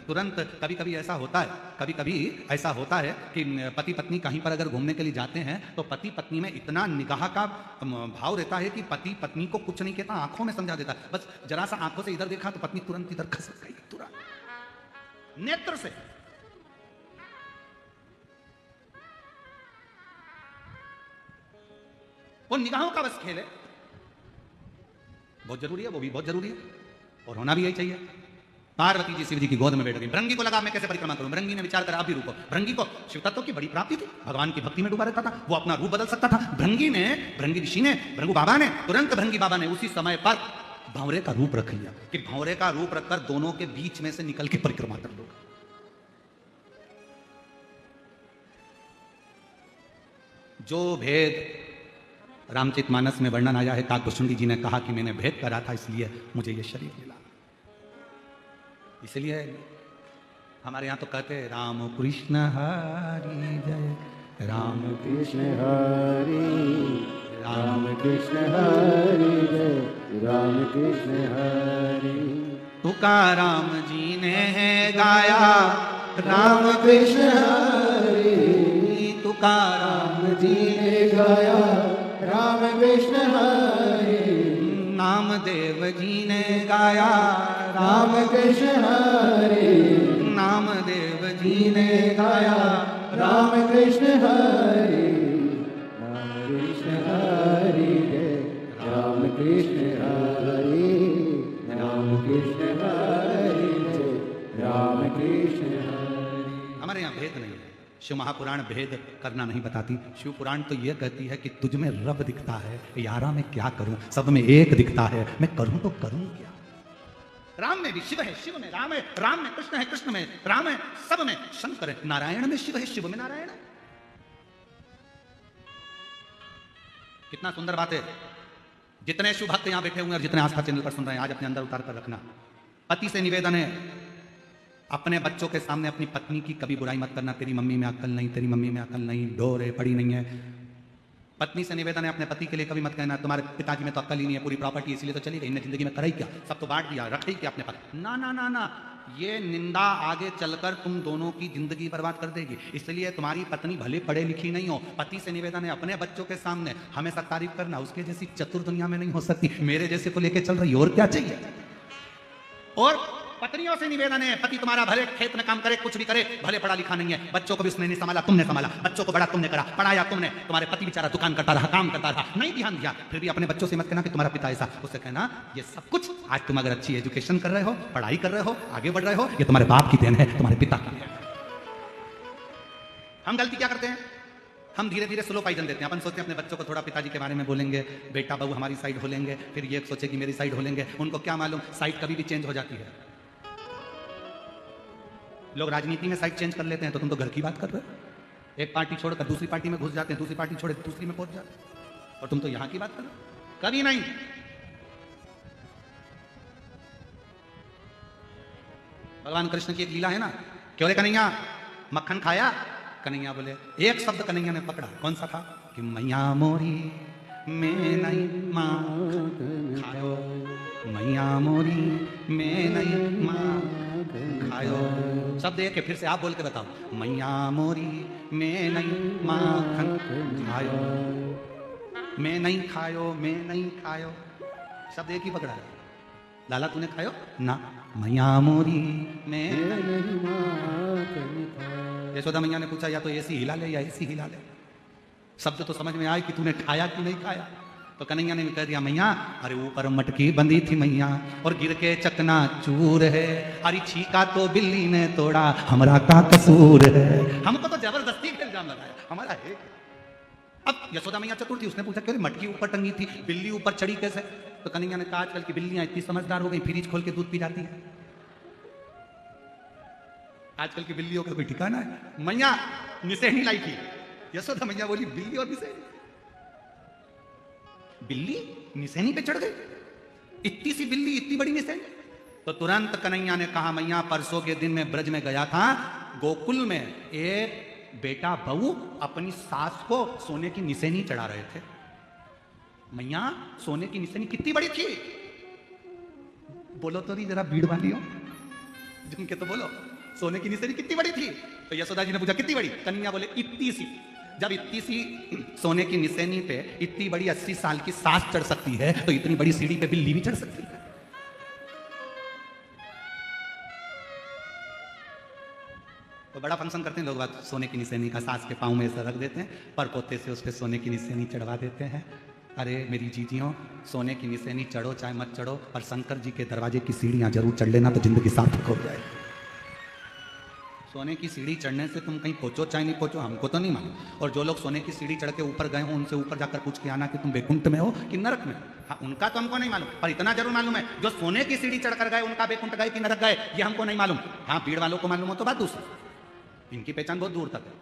तुरंत कभी कभी ऐसा होता है, कभी कभी ऐसा होता है कि पति पत्नी कहीं पर अगर घूमने के लिए जाते हैं तो पति पत्नी में इतना निगाह का भाव रहता है कि पति पत्नी को कुछ नहीं कहता, आंखों में समझा देता। बस जरा सा आंखों से इधर देखा तो पत्नी तुरंत इधर खसक गई, तुरंत नेत्र से। वो निगाहों का बस खेल है, बहुत जरूरी है, वो भी बहुत जरूरी है, और होना भी यही चाहिए। पार्वती जी शिव जी की गोद में बैठ गई। भृंगी को लगा मैं कैसे परिक्रमा करूं। भृंगी ने विचार करा, अभी रुको। भृंगी को शिव तत्व की बड़ी प्राप्ति थी, भगवान की भक्ति में डूबा रहता था, वो अपना रूप बदल सकता था। भृंगी ऋषि ने, भृंगु बाबा ने, तुरंत भृंगी बाबा ने उसी समय पर भंवरे का रूप रख लिया कि भंवरे का रूप रखकर दोनों के बीच में से निकल के परिक्रमा कर लो। जो भेद रामचरितमानस में वर्णन आया है, काकभुषुंडी जी ने कहा कि मैंने भेद करा था, इसलिए मुझे ये शरीर मिला। इसलिए हमारे यहाँ तो कहते हैं राम कृष्ण हरि जय, राम कृष्ण हरि, राम कृष्ण हरि जय, राम कृष्ण हरि। तुकाराम जी ने है गाया राम कृष्ण हरि, तुकाराम जी ने गाया राम कृष्ण हरि। नामदेव जी ने गाया राम कृष्ण हरि, नामदेव जी ने गाया राम कृष्ण हरि, राम कृष्ण हरि जय, राम कृष्ण हरि, राम कृष्ण हरि कृष्ण हरि। हमारे यहाँ भेद नहीं है। शिव महापुराण भेद करना नहीं बताती। शिव पुराण तो यह कहती है कि तुझ में रब दिखता है, यारा मैं क्या करूं, सब में एक दिखता है, मैं करूं तो करूं क्या। राम में भी शिव है, शिव में राम है, राम में कृष्ण है, कृष्ण में राम है, सब में शंकर है। नारायण में शिव है, शिव में नारायण है। कितना सुंदर बात है। जितने शिव भक्त यहां बैठे हुए हैं और जितने आस्था चैनल पर सुन रहे हैं, आज अपने अंदर उतार कर रखना। पति से निवेदन है, अपने बच्चों के सामने अपनी पत्नी की कभी बुराई मत करना। तेरी मम्मी में अक्ल नहीं, तेरी मम्मी में अक्ल नहीं, डोर है, पड़ी नहीं है। पत्नी से निवेदन है, अपने पति के लिए कभी मत कहना तुम्हारे पिताजी में तो अक्ल ही नहीं है, पूरी प्रॉपर्टी इसलिए तो चली गई, इनने जिंदगी में करा ही क्या, सब तो बांट दिया, रखा ही क्या अपने पास। ना ना ना ना, ये निंदा आगे चलकर तुम दोनों की जिंदगी बर्बाद कर देगी। इसलिए तुम्हारी पत्नी भले पढ़े लिखी नहीं हो, पति से निवेदन है अपने बच्चों के सामने हमेशा तारीफ करना। उसके जैसी चतुर दुनिया में नहीं हो सकती, मेरे जैसे को लेके चल रही और क्या चाहिए। और पत्नियों से निवेदन है, पति तुम्हारा भले खेत में काम करे, कुछ भी करे, भले पढ़ा लिखा नहीं है, बच्चों को भी उसने नहीं संभाला, तुमने संभाला, बच्चों को बड़ा तुमने करा, पढ़ाया तुमने। तुम्हारे पति बेचारा दुकान करता रहा, काम करता रहा, नहीं ध्यान दिया, फिर भी अपने बच्चों से मत कहना कि तुम्हारा पिता ऐसा। उससे कहना ये सब कुछ आज तुम अगर अच्छी एजुकेशन कर रहे हो, पढ़ाई कर रहे हो, आगे बढ़ रहे हो, ये तुम्हारे बाप की देन है, तुम्हारे पिता की देन। हम गलती क्या करते हैं, हम धीरे धीरे स्लो पॉइजन देते हैं। अपन सोचते हैं अपने बच्चों को थोड़ा पिताजी के बारे में बोलेंगे, बेटा बहू हमारी साइड हो लेंगे, फिर ये सोचे कि मेरी साइड हो लेंगे। उनको क्या मालूम साइड कभी भी चेंज हो जाती है। लोग राजनीति में साइड चेंज कर लेते हैं, तो तुम तो घर की बात कर रहे हो। एक पार्टी छोड़कर दूसरी पार्टी में घुस जाते हैं, दूसरी पार्टी छोड़ दूसरी में पहुंच जाते हैं, और तुम तो यहां की बात कर रहे हो। कभी नहीं। भगवान कृष्ण की एक लीला है ना, क्यों रे कन्हैया मक्खन खाया? कन्हैया बोले, एक शब्द कन्हैया ने पकड़ा, कौन सा था कि मैया मोरी मैं नहीं माखन खायो, मैया मोरी मैं नहीं माखन खायो। शब्द एक है, फिर से आप बोल के बताओ, मैया मोरी मैं नहीं माखन खायो, मैं नहीं खायो, मैं नहीं खायो। शब्द एक ही पकड़ा है। लाला तूने खायो ना, मैया मोरी मैं नहीं माखन खायो। यशोदा मैया ने पूछा, या तो ऐसी हिला ले या ऐसी हिला ले, शब्द तो समझ में आए कि तूने खाया कि नहीं खाया। तो कन्हैया ने कह दिया, मैया अरे ऊपर मटकी बंधी थी मैया, और गिर के चकना चूर है, अरे छीका तो बिल्ली ने तोड़ा, हमारा का कसूर है। हमको तो जबरदस्ती का इल्जाम लगाया, हमारा है। अब यशोदा मैया चतुर थी, उसने पूछा क्यों मटकी ऊपर टंगी थी, बिल्ली ऊपर चढ़ी कैसे? तो कन्हैया ने कहा, आजकल की बिल्लियां इतनी समझदार हो गई, फ्रिज खोल के दूध पी जाती है। आजकल की बिल्लियों का कोई ठिकाना है। मैया निसेनी लाई थी, यशोदा मैया बोली बिल्ली और निसेनी, बिल्ली निसेनी पे चढ़ गई, इतनी सी बिल्ली इतनी बड़ी निसेनी। तो तुरंत कन्हैया ने कहा, मैया परसों के दिन में ब्रज में गया था, गोकुल में एक बेटा बहू अपनी सास को सोने की निसेनी चढ़ा रहे थे। मैया सोने की निसेनी कितनी बड़ी थी? बोलो तो नहीं जरा भीड़ वाली हो, जिनके तो बोलो सोने की निसेनी कितनी बड़ी थी? तो यशोदा जी ने पूछा कितनी बड़ी? कन्हैया बोले इतनी सी। जब इतनी सी सोने की निसेनी पे इतनी बड़ी 80 साल की सास चढ़ सकती है, तो इतनी बड़ी सीढ़ी पे बिल्ली भी चढ़ सकती है। तो बड़ा फंक्शन करते हैं लोग बात, सोने की निसेनी का सास के पाँव में ऐसा रख देते हैं, पर पोते से उस पर सोने की निसेनी चढ़वा देते हैं। अरे मेरी जीजियों, सोने की निसेनी चढ़ो चाहे मत चढ़ो, पर शंकर जी के दरवाजे की सीढ़ियां जरूर चढ़ लेना, तो जिंदगी सार्थक हो जाए। सोने की सीढ़ी चढ़ने से तुम कहीं पहुंचो चाहे नहीं पहुंचो, हमको तो नहीं मालूम। और जो लोग सोने की सीढ़ी चढ़ के ऊपर गए हो, उनसे ऊपर जाकर पूछ के आना कि तुम बैकुंठ में हो कि नरक में। हाँ, उनका तो हमको नहीं मालूम, पर इतना जरूर मालूम है जो सोने की सीढ़ी चढ़कर गए उनका बैकुंठ गए कि नरक गए, ये हमको नहीं मालूम। हाँ, भीड़ वालों को मालूम हो तो बात दूसरी, इनकी पहचान बहुत दूर तक है,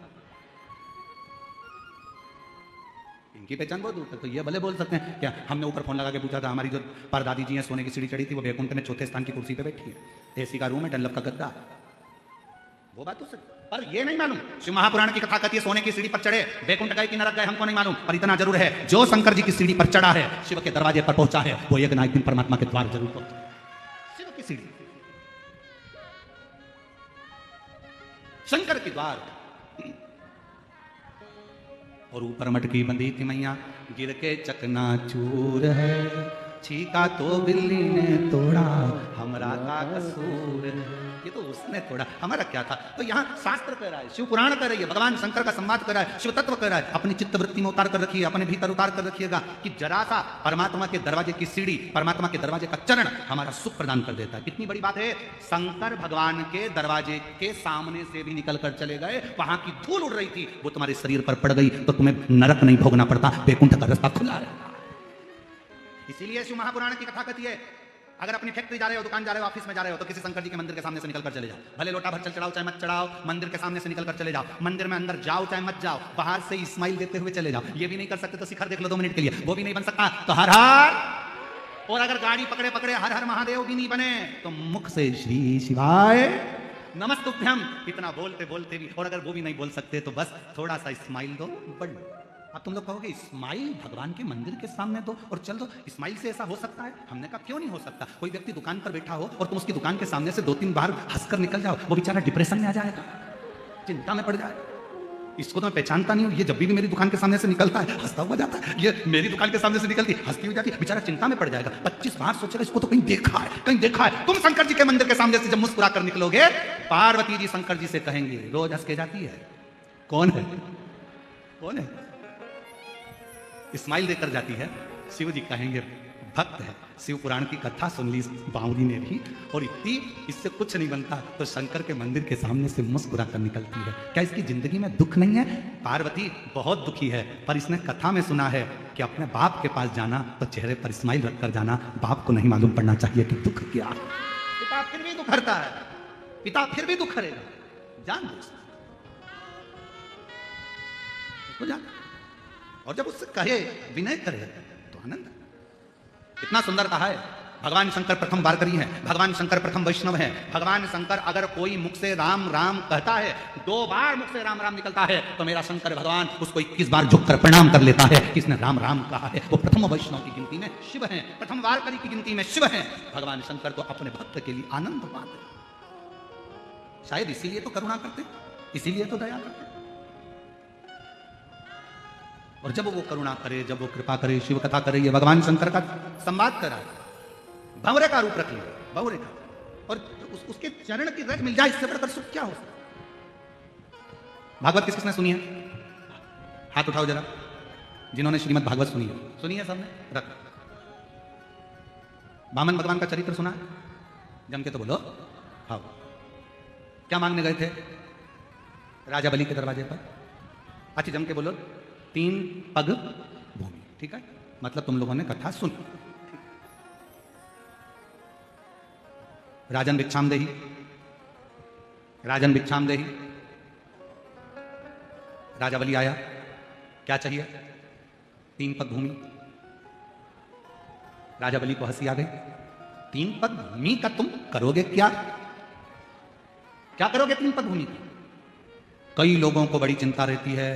इनकी पहचान बहुत दूर तक। तो ये भले बोल सकते हैं क्या, हमने ऊपर फोन लगा के पूछा था, हमारी जो परदादी जी हैं सोने की सीढ़ी चढ़ी थी, वो बैकुंठ में चौथे स्थान की कुर्सी पे बैठी है, एसी का रूम है, डनलप का गद्दा, वो बात तो सही। पर ये नहीं मालूम, शिव महापुराण की कथा कहती है सोने की सीढ़ी पर चढ़े, बैकुंठ गए कि नरक गए हमको नहीं मालूम, पर इतना जरूर है जो शंकर जी की सीढ़ी पर चढ़ा है, शिव के दरवाजे पर पहुंचा है, वो एक ना एक दिन परमात्मा के द्वार जरूर पहुंचा। शिव की सीढ़ी, शंकर के द्वार, और ऊपर मटकी बंधी थी मैया, गिर के चकना चूर है, छीका तो बिल्ली ने तोड़ा, हमरा का कसूर है। ये तो उसने तोड़ा, हमारा क्या था। तो यहाँ शास्त्र कह रहा है, शिव पुराण कह रही है, भगवान शंकर का संवाद कर रहा है, शिव तत्व कह रहा है, अपनी चित्त वृत्ति में उतार कर रखिए, अपने भीतर उतार कर रखिएगा कि जरा सा परमात्मा के दरवाजे की सीढ़ी, परमात्मा के दरवाजे का चरण हमारा सुख प्रदान कर देता है। कितनी बड़ी बात है, शंकर भगवान के दरवाजे के सामने से भी निकल कर चले गए, वहां की धूल उड़ रही थी, वो तुम्हारे शरीर पर पड़ गई तो तुम्हें नरक नहीं भोगना पड़ता, वैकुंठ का रास्ता खुला है। इसीलिए शिव महापुराण की कथा कहती है, अगर अपनी फैक्ट्री जा रहे हो, दुकान जा रहे हो, ऑफिस में जा रहे हो, तो किसी शंकर जी के मंदिर के सामने से निकलकर चले जाओ। भले लोटा भर चल चढ़ाओ चाहे मत चढ़ाओ, मंदिर के सामने से निकलकर चले जाओ। मंदिर में अंदर जाओ चाहे मत जाओ, बाहर से स्माइल देते हुए चले जाओ। ये भी नहीं कर सकते तो शिखर देख लो 2 मिनट के लिए, वो भी नहीं बन सकता तो हर हर, और अगर गाड़ी पकड़े पकड़े हर हर महादेव भी नहीं बने तो मुख से श्री शिवाय नमस्तुभ्यम इतना बोलते बोलते भी, और अगर वो भी नहीं बोल सकते तो बस थोड़ा सा स्माइल दो, बढ़। अब तुम लोग कहोगे स्माइल भगवान के मंदिर के सामने दो और चल दो, स्माइल से ऐसा हो सकता है? हमने कहा क्यों नहीं हो सकता। कोई व्यक्ति दुकान पर बैठा हो और तुम उसकी दुकान के सामने से 2-3 बार हंसकर निकल जाओ, वो बेचारा डिप्रेशन में आ जाएगा, चिंता में पड़ जाएगा। इसको तो मैं पहचानता नहीं हूँ, ये जब भी मेरी दुकान के सामने से निकलता है हंसता हुआ जाता है, ये मेरी दुकान के सामने से निकलती हंसती हुई जाती है, बेचारा चिंता में पड़ जाएगा। 25 बार सोचेगा इसको तो कहीं देखा है, कहीं देखा है। तुम शंकर जी के मंदिर के सामने से जब मुस्कुरा कर निकलोगे, पार्वती जी शंकर जी से कहेंगे, रोज हंस के जाती है, कौन है, कौन है, स्माइल देकर जाती है। शिव जी कहेंगे भक्त है। शिव पुराण की कथा सुन ली बावरी ने भी, और इतनी इससे कुछ नहीं बनता तो शंकर के मंदिर के सामने से मुस्कुरा कर निकलती है। क्या इसकी जिंदगी में दुख नहीं है? पार्वती बहुत दुखी है, पर इसने कथा में सुना है कि अपने बाप के पास जाना तो चेहरे पर स्माइल रखकर जाना, बाप को नहीं मालूम पड़ना चाहिए कि दुख क्या है। पिता फिर भी दुख हरता है, पिता फिर भी दुख हरेगा, जान दो जान। और जब उससे कहे, विनय करे तो आनंद। कितना सुंदर कहा है, भगवान शंकर प्रथम वारकरी है, भगवान शंकर प्रथम वैष्णव है। भगवान शंकर अगर कोई मुख से राम राम कहता है, 2 बार मुख से राम राम निकलता है, तो मेरा शंकर भगवान उसको 21 बार झुककर प्रणाम कर लेता है कि इसने राम राम कहा है। वो प्रथम वैष्णव की गिनती में शिव है, प्रथम वारकरी की गिनती में शिव है। भगवान शंकर तो अपने भक्त के लिए आनंद पाते, शायद इसीलिए तो करुणा करते, इसीलिए तो दया करते। और जब वो करुणा करे, जब वो कृपा करे, शिव कथा करे, ये भगवान शंकर का संवाद करा, भंवरे का रूप रख लिया, भंवरे का, और उसके चरण की रज मिल जाए, इससे बढ़कर सुख क्या हो सकता। भागवत किसने सुनी है? हाथ उठाओ जरा, जिन्होंने श्रीमद् भागवत सुनी है, सुनी है सबने? रख। वामन भगवान का चरित्र सुना है? जम के तो बोलो। हाँ, क्या मांगने गए थे राजा बलि के दरवाजे पर? अच्छा जम के बोलो, 3 पग भूमि। ठीक है, मतलब तुम लोगों ने कथा सुनी। राजन भिक्षाम देही, राजन भिक्षाम देही, राजा बलि आया, क्या चाहिए? 3 पग भूमि। राजा बलि को हंसी आ गई, 3 पग भूमि का तुम करोगे क्या? क्या करोगे 3 पग भूमि की? कई लोगों को बड़ी चिंता रहती है,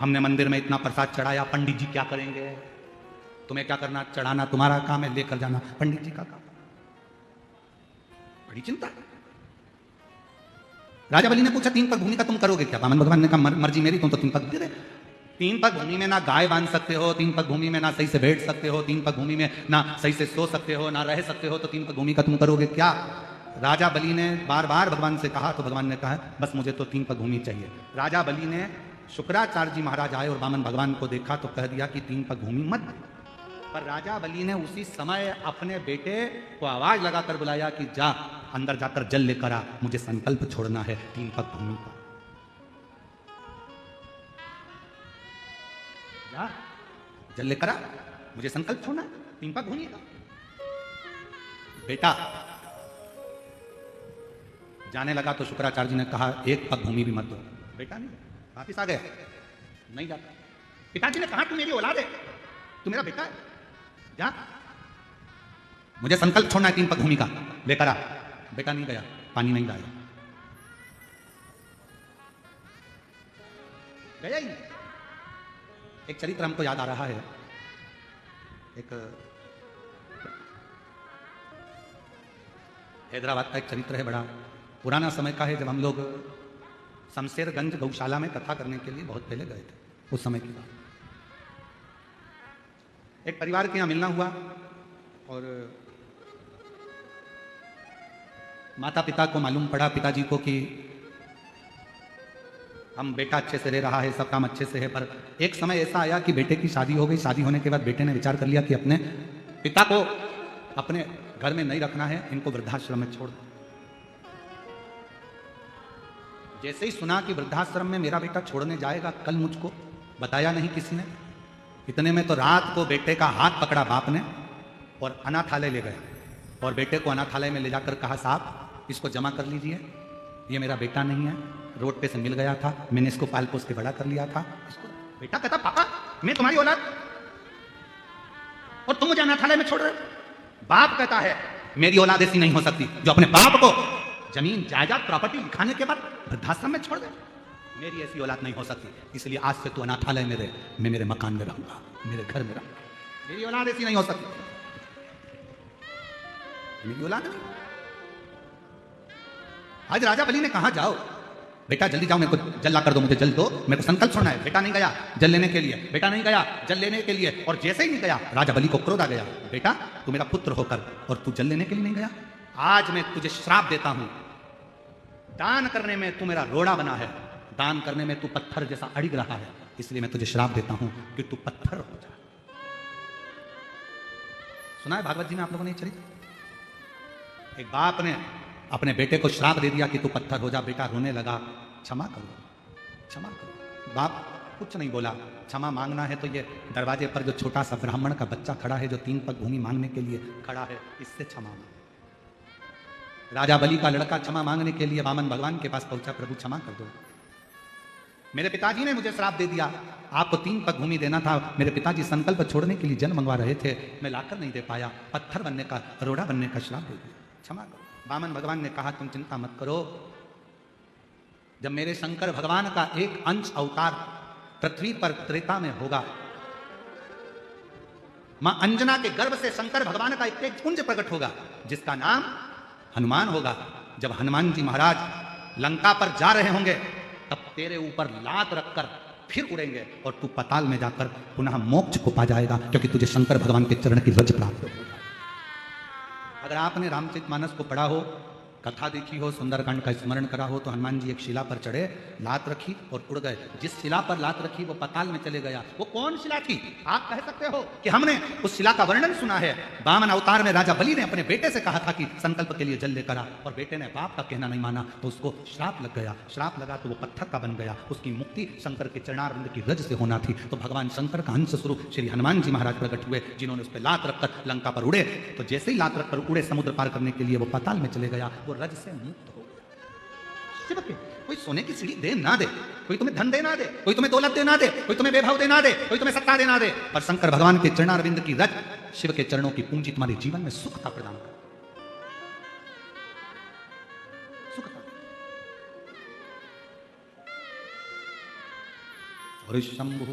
हमने मंदिर में इतना प्रसाद चढ़ाया, पंडित जी क्या करेंगे? तुम्हें क्या करना, चढ़ाना तुम्हारा काम है, लेकर जाना पंडित जी का काम। बड़ी चिंता। राजा बलि ने पूछा 3 पग भूमि का तुम करोगे क्या? वामन भगवान ने कहा मर्जी मेरी, तुम तो 3 पग दे रहे। 3 पग भूमि में ना गाय बांध सकते हो, 3 पग भूमि में ना सही से बैठ सकते हो, 3 पग भूमि में ना सही से सो सकते हो, ना रह सकते हो, तो 3 पग भूमि का तुम करोगे क्या? राजा बलि ने बार बार भगवान से कहा, तो भगवान ने कहा बस मुझे तो 3 पग भूमि चाहिए। राजा बलि ने, शुक्राचार्य जी महाराज आए और वामन भगवान को देखा तो कह दिया कि 3 पग भूमि मत दे। पर राजा बलि ने उसी समय अपने बेटे को आवाज लगाकर बुलाया कि जा अंदर जाकर जल लेकर आ, मुझे संकल्प छोड़ना है 3 पग भूमि का। जा जल लेकर आ, मुझे संकल्प छोड़ना है 3 पग भूमि का। बेटा जाने लगा तो शुक्राचार्य जी ने कहा 1 पग भूमि भी मत दो। बेटा नहीं, वापिस आ गए, नहीं जाता। पिताजी ने कहा तू मेरी औलाद है, तू मेरा बेटा है, जा, मुझे संकल्प छोड़ना है 3 पग भूमि का, लेकर आ। बेटा नहीं गया, पानी नहीं लाया, गया ही। एक चरित्र हमको याद आ रहा है, एक हैदराबाद का एक चरित्र है, बड़ा पुराना समय का है, जब हम लोग शमशेरगंज गौशाला में कथा करने के लिए बहुत पहले गए थे। उस समय की बात, एक परिवार के यहाँ मिलना हुआ और माता पिता को मालूम पड़ा, पिताजी को, कि हम बेटा अच्छे से रह रहा है, सब काम अच्छे से है, पर एक समय ऐसा आया कि बेटे की शादी हो गई। शादी होने के बाद बेटे ने विचार कर लिया कि अपने पिता को अपने घर में नहीं रखना है, इनको वृद्धाश्रम में छोड़ दो। जैसे ही सुना कि वृद्धाश्रम में मेरा बेटा छोड़ने जाएगा कल, मुझको बताया नहीं किसी ने। इतने में तो रात को बेटे का हाथ पकड़ा बाप ने और अनाथालय ले गया, और बेटे को अनाथालय में ले जाकर कहा, साहब इसको जमा कर लीजिए, ये मेरा बेटा नहीं है, रोड पे से मिल गया था, मैंने इसको पाल पोस के बड़ा कर लिया था। इसको बेटा कहता, पापा मैं तुम्हारी औलाद और तुम मुझे अनाथालय में छोड़ रहे हो। बाप कहता है, मेरी औलाद ऐसी नहीं हो सकती जो अपने बाप को जमीन जायदाद प्रॉपर्टी दिखाने के बाद वृद्धाश्रम में छोड़ दे। मेरी ऐसी औलाद नहीं हो सकती, इसलिए आज से तू अनाथालय में रहे, मैं मेरे मकान में रहूंगा, मेरे घर में रहूंगा। मेरी औलाद ऐसी नहीं हो सकती, मेरी औलाद नहीं। आज राजा बलि ने कहा, जाओ बेटा जल्दी जाओ, मेरे को जल ला कर दो, मुझे जल दो, मेरे को संकल्प छोड़ना है। बेटा नहीं गया जल लेने के लिए, बेटा नहीं गया जल लेने के लिए, और जैसे ही नहीं गया राजा बलि को क्रोध आ गया, बेटा तू मेरा पुत्र होकर और तू जल लेने के लिए नहीं गया, आज मैं तुझे श्राप देता हूं। दान करने में तू मेरा रोड़ा बना है, दान करने में तू पत्थर जैसा अड़िग रहा है, इसलिए मैं तुझे श्राप देता हूं कि तू पत्थर हो जा। सुना है भागवत जी में आप लोगों ने चरित्र? एक बाप ने अपने बेटे को श्राप दे दिया कि तू पत्थर हो जा। बेटा रोने लगा, क्षमा करो, क्षमा करो। बाप कुछ नहीं बोला, क्षमा मांगना है तो ये दरवाजे पर जो छोटा सा ब्राह्मण का बच्चा खड़ा है, जो 3 पग भूमि मांगने के लिए खड़ा है, इससे क्षमा मांग। राजा बलि का लड़का क्षमा मांगने के लिए वामन भगवान के पास पहुंचा, प्रभु क्षमा कर दो, मेरे पिताजी ने मुझे श्राप दे दिया, आपको 3 पग भूमि देना था, मेरे पिताजी संकल्प छोड़ने के लिए जन मंगवा रहे थे, मैं लाकर नहीं दे पाया, पत्थर बनने का, रोड़ा बनने का श्राप दे दिया, क्षमा करो। वामन भगवान ने कहा, तुम चिंता मत करो, जब मेरे शंकर भगवान का एक अंश अवतार पृथ्वी पर त्रेता में होगा, मां अंजना के गर्भ से शंकर भगवान का एक पुंज प्रकट होगा जिसका नाम हनुमान होगा। जब हनुमान जी महाराज लंका पर जा रहे होंगे तब तेरे ऊपर लात रखकर फिर उड़ेंगे और तू पताल में जाकर पुनः मोक्ष को पा जाएगा, क्योंकि तुझे शंकर भगवान के चरण की रज प्राप्त होगी। अगर आपने रामचरितमानस को पढ़ा हो, कथा देखी हो, सुंदरकांड का स्मरण करा हो, तो हनुमान जी एक शिला पर चढ़े, लात रखी और उड़ गए। जिस शिला पर लात रखी वो पताल में चले गया। वो कौन शिला थी? आप कह सकते हो कि हमने उस शिला का वर्णन सुना है। वामन अवतार में राजा बलि ने अपने बेटे से कहा था कि संकल्प के लिए जल लेकर आ, और बेटे ने बाप का कहना नहीं माना तो उसको श्राप लग गया। श्राप लगा तो वो पत्थर का बन गया। उसकी मुक्ति शंकर के चरणारविंद की रज से होना थी। तो भगवान शंकर का अंश स्वरूप श्री हनुमान जी महाराज प्रकट हुए, जिन्होंने उस पर लात रखकर लंका पर उड़े। तो जैसे ही लात रखकर उड़े, समुद्र पार करने के लिए वो पाताल में चले गया, वो रज से मुक्त हो गया। शिव के कोई सोने की सीढ़ी दे ना दे, कोई तुम्हें धन देना दे, कोई तुम्हें दौलत देना दे, कोई तुम्हें वैभव देना दे, कोई तुम्हें सत्ता देना दे, पर शंकर भगवान के चरणारविंद की रज, शिव के चरणों की पूंजी तुम्हारे जीवन में सुखता प्रदान कर, सुखता। और शंभु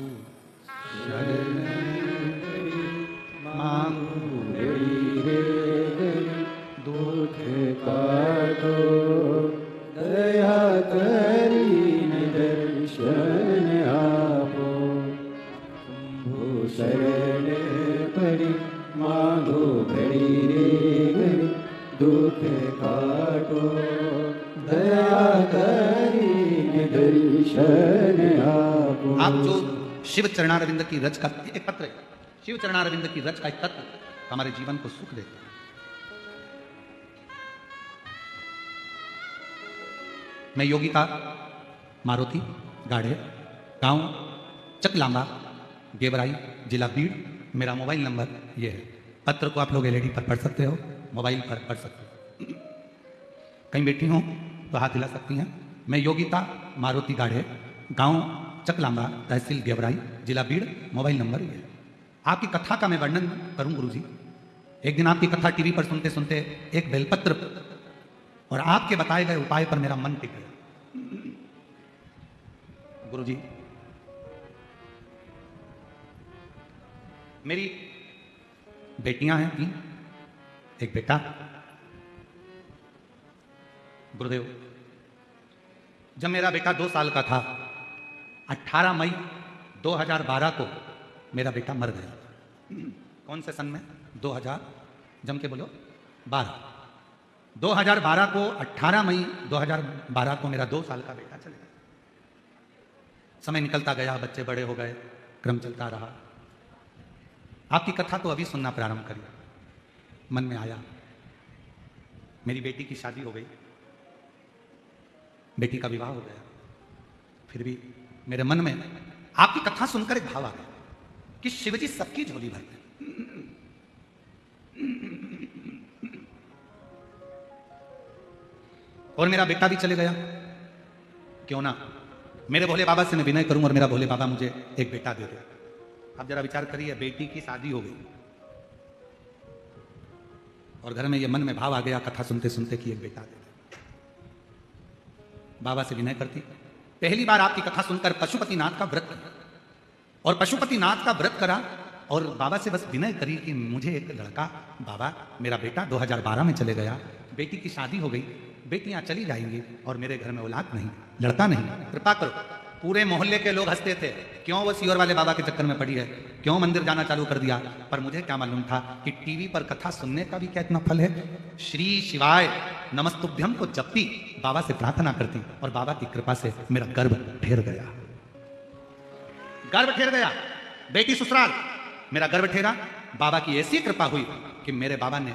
दुख काटो दया करीने दर्शन आपो, शंभु शरण परि मांगो घड़ी रे घड़ी, दुख काटो दया करीने दर्शन आपो। आप जो शिव चरणारविंद की रज का एक पत्र है, शिव चरणारविंद की रज का एक तत्व हमारे जीवन को सुख देता है। मैं योगिता मारुति गाढ़े, गांव चकलांबा, गेवराई, जिला बीड़, मेरा मोबाइल नंबर ये है। पत्र को आप लोग एलईडी पर पढ़ सकते हो, मोबाइल पर पढ़ सकते हो। कहीं बैठी हो तो हाथ हिला सकती हैं। मैं योगिता मारुति गाढ़े, गांव चकलांबा, तहसील गेवराई, जिला बीड़, मोबाइल नंबर ये है। आपकी कथा का मैं वर्णन करूं गुरुजी। एक दिन आपकी कथा टीवी पर सुनते सुनते एक बेलपत्र और आपके बताए गए उपाय पर मेरा मन टिक गया। गुरुजी, मेरी बेटियां हैं 3, एक बेटा। गुरुदेव, जब मेरा बेटा 2 साल का था, 18 मई 2012 को मेरा बेटा मर गया। कौन से सन में? 2000, जम के बोलो, 12। 2012 को 18 मई 2012 को मेरा 2 साल का बेटा चले गया। समय निकलता गया, बच्चे बड़े हो गए, क्रम चलता रहा। आपकी कथा तो अभी सुनना प्रारंभ करी। मन में आया, मेरी बेटी की शादी हो गई, बेटी का विवाह हो गया, फिर भी मेरे मन में आपकी कथा सुनकर एक भाव आ गया कि शिवजी सबकी झोली भरते हैं। और मेरा बेटा भी चले गया, क्यों ना मेरे भोले बाबा से मैं विनय करूं और मेरा भोले बाबा मुझे एक बेटा दे दे। आप जरा विचार करिए, बेटी की शादी हो गई और घर में ये मन में भाव आ गया कथा सुनते सुनते कि एक बेटा दे दे। बाबा से विनय करती। पहली बार आपकी कथा सुनकर पशुपतिनाथ का व्रत किया और पशुपतिनाथ का व्रत करा और बाबा से बस विनय करी कि मुझे एक लड़का, बाबा मेरा बेटा 2012 में चले गया, बेटी की शादी हो गई, बेटियां चली जाएंगी और मेरे घर में औलाद नहीं, लड़का नहीं, कृपा करो। पूरे मोहल्ले के लोग हंसते थे, क्यों वो सीवर वाले बाबा के चक्कर में पड़ी है, क्यों मंदिर जाना चालू कर दिया। पर मुझे क्या मालूम था कि टीवी पर कथा सुनने का भी क्या इतना फल है। श्री शिवाय नमस्तुभ्यम को जपती, बाबा से प्रार्थना करती और बाबा की कृपा से मेरा गर्भ ठहर गया। गर्भ ठहर गया, बेटी ससुराल, मेरा गर्भ ठहरा। बाबा की ऐसी कृपा हुई कि मेरे बाबा ने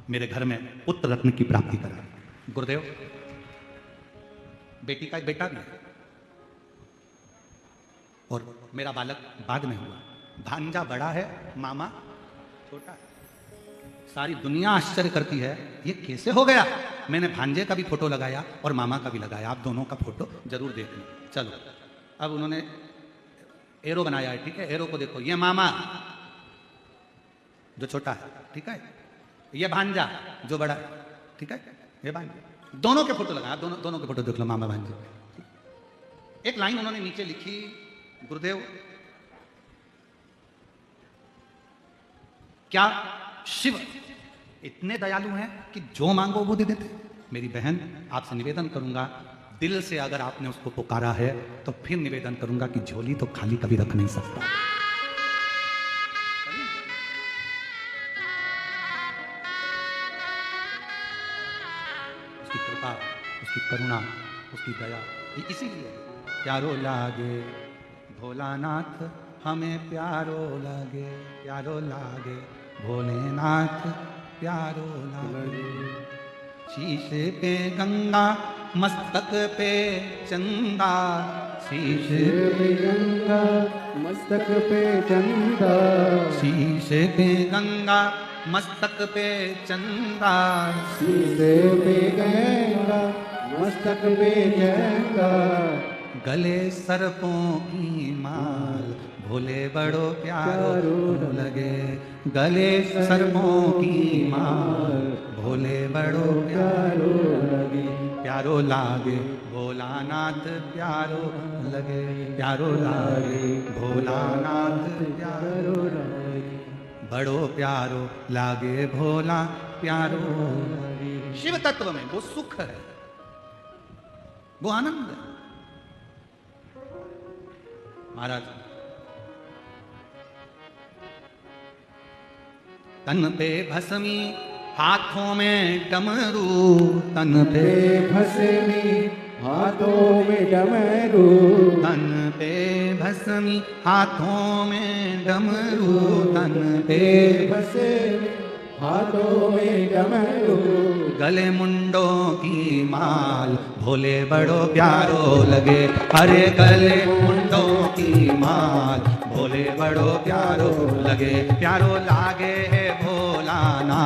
मेरे घर में पुत्र रत्न की प्राप्ति करा। गुरुदेव, बेटी का एक बेटा भी है और मेरा बालक बाद में हुआ। भांजा बड़ा है, मामा छोटा है। सारी दुनिया आश्चर्य करती है ये कैसे हो गया। मैंने भांजे का भी फोटो लगाया और मामा का भी लगाया, आप दोनों का फोटो जरूर देखना। चलो, अब उन्होंने एरो बनाया है, ठीक है, एरो को देखो, ये मामा जो छोटा है, ठीक है, ये भांजा जो बड़ा है, ठीक है, ये भांजा। दोनों के फोटो लगाया, दोनों के फोटो देख लो, मामा भांजे। एक लाइन उन्होंने नीचे लिखी, गुरुदेव क्या शिव इतने दयालु हैं कि जो मांगो वो दे देते। मेरी बहन, आपसे निवेदन करूंगा, दिल से अगर आपने उसको पुकारा है तो फिर निवेदन करूंगा कि झोली तो खाली कभी रख नहीं सकता। उसकी कृपा, उसकी करुणा, उसकी दया, इसीलिए प्यारो लागे भोलानाथ, हमें प्यारो लागे, प्यारो लागे भोलेनाथ, प्यारो लागे। शीशे पे गंगा, मस्तक पे चंदा, शीशे पे गंगा मस्तक पे चंदा, शीशे पे गंगा मस्तक पे चंदा, शीशे पे गंगा मस्तक पे चंदा, गले सर्पों की माल, भोले बड़ो प्यारो लगे, गले सर्पों की माल, भोले बड़ो प्यारो लगे, प्यारो लागे भोलानाथ, प्यारो लगे, प्यारो लागे भोलानाथ, प्यारो लगे, बड़ो प्यारो लागे भोला, प्यारो लगे। शिव तत्व में वो सुख है, वो आनंद है। महाराज, तन पे भस्मी, हाथों में डमरू, तन पे भस्मी, हाथों में डमरू, तन पे भस्मी, हाथों में डमरू, तन पे भस्मी, हाथों में डमरू, गले मुंडों की माल, भोले बड़ो प्यारो लगे, अरे गले मुंडों की माल, भोले बड़ो प्यारो लगे, प्यारो लागे है भोलाना,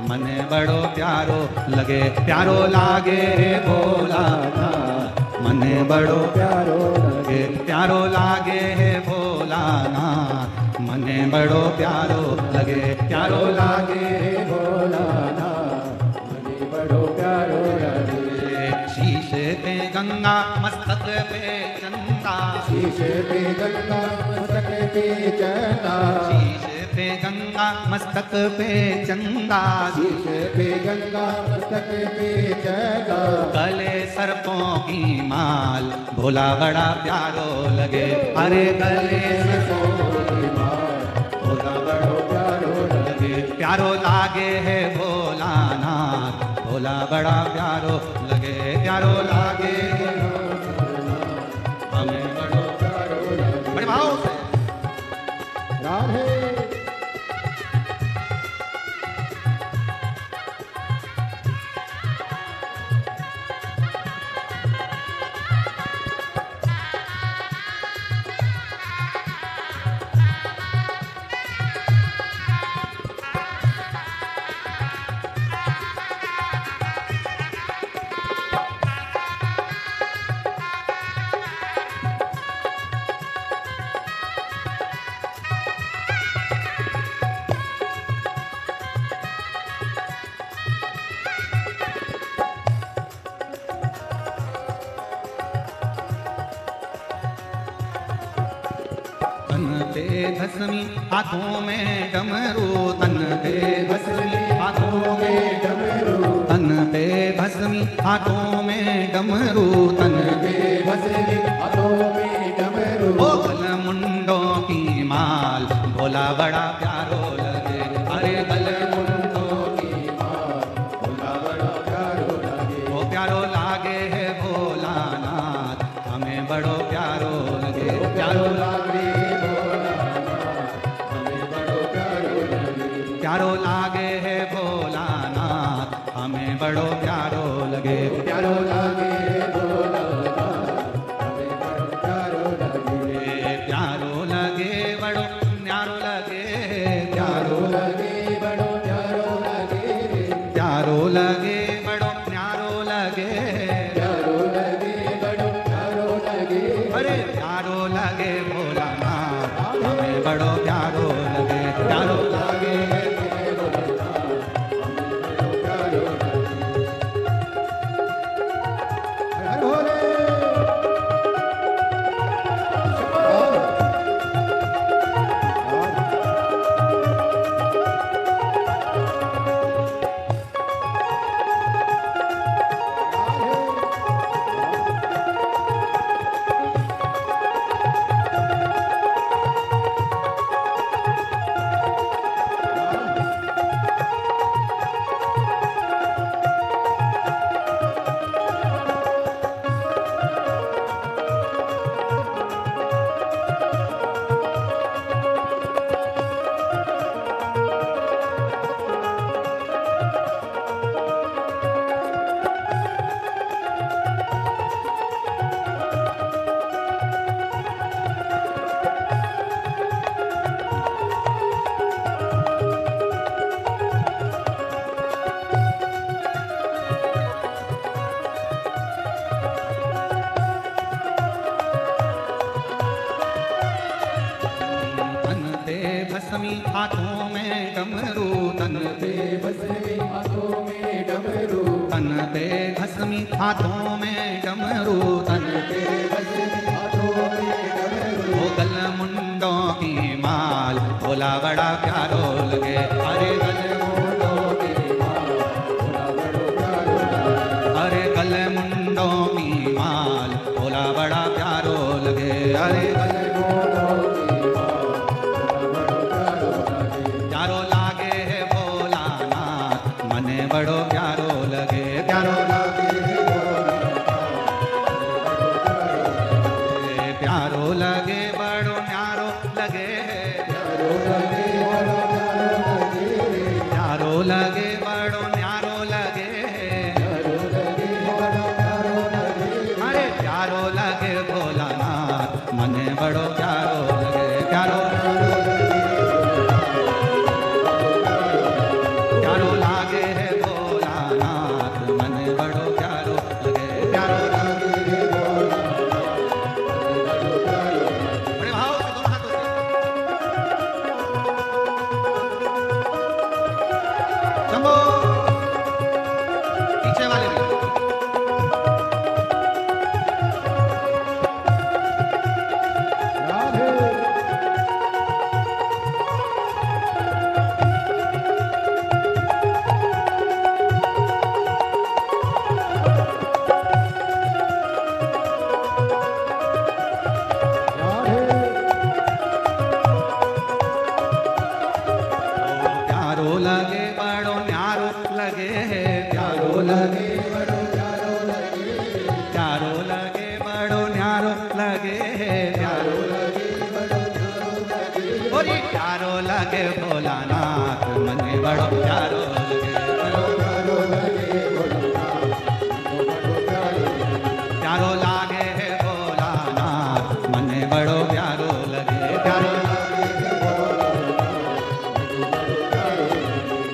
मन बड़ो प्यारो लगे, प्यारो लागे है भोलाना, मन बड़ो प्यारो लगे, प्यारो लागे है भोलाना, मन बड़ो प्यारो लगे, प्यारो लागे है भोलाना, मन बड़ो प्यारो लगे। शीशे पे गंगा, मस्तक पे चंदा, शीशे पे गंगा मस्तक पे चंदा, शीशे पे गंगा मस्तक पे चंदा, शीशे पे गंगा मस्तक पे चंदा, गले सर्पों की माल, भोला बड़ा प्यारो लगे, अरे गले सर्पों की माल, भोला बड़ो प्यारो लगे, प्यारो लागे है भोलानाथ, भोला भोला बड़ा प्यारो लगे, प्यारो लागे हमें बड़ो प्यारो लगे। बड़े भाव से राधे पे भस्मी हाथों में डमरू, तन पे भस्मी हाथों में डमरू, तन पे भस्मी हाथों में डमरू, तन पे भस्मी हाथों में डमरू। ओ गल मुंडों की माल भोला बड़ा प्यारो लगे, अरे गल मुंडों की माल भोला बड़ा प्यारो लगे। ओ प्यारो लागे है भोलानाथ हमें बड़ो प्यारो लगे, प्यारो लागे प्यारो लागे है भोलानाथ हमें बड़ो प्यारो लगे, प्यारो लागे भोलानाथ हमें बड़ो प्यारो लगे। प्यारो लगे बड़ो न्यारो लगे, प्यारो लगे बड़ो प्यारो लगे, प्यारो लगे बड़ो न्यारो लगे, प्यारो लगे बड़ो प्यारो लगे। अरे प्यारो लगे भोलानाथ हमें बड़ो प्यारो लगे, प्यारो लागे भस्मी हाथों में डमरू, तन पे भस्मी हाथों में डमरू, तन पे भस्मी हाथों में डमरू, तन पे भस्मी हाथों में डमरू। ओ गल मुंडों की माल भोला बड़ा प्यारो लगे, अरे गल मुंडों की माल भोला बड़ो प्यारो लगे, अरे गल मुंडों की माल भोला बड़ा प्यारो लगे, अरे गल मुंडों की प्यारो लागे है भोलानाथ मने बड़ो प्यारो लगे, प्यारो लागे प्यारो लगे बड़ो न्यारो लगे, प्यारो लगे बड़ो न्यारो लगे, अरे प्यारो लगे भोलानाथ मने बड़ो प्यारो लगे, प्यारो प्यारो लागे है भोलानाथ मन बड़ो प्यारो लगे, प्यारो लागे है भोलानाथ बड़े भाव से दोनों हाथों से शंभो पीछे वाले भी राधे प्यारो लगे, बोली प्यारो लगे भोलानाथ मने बड़ो प्यारो लगे, प्यारो लागे है भोलानाथ मने बड़ो प्यारो लगे, प्यारो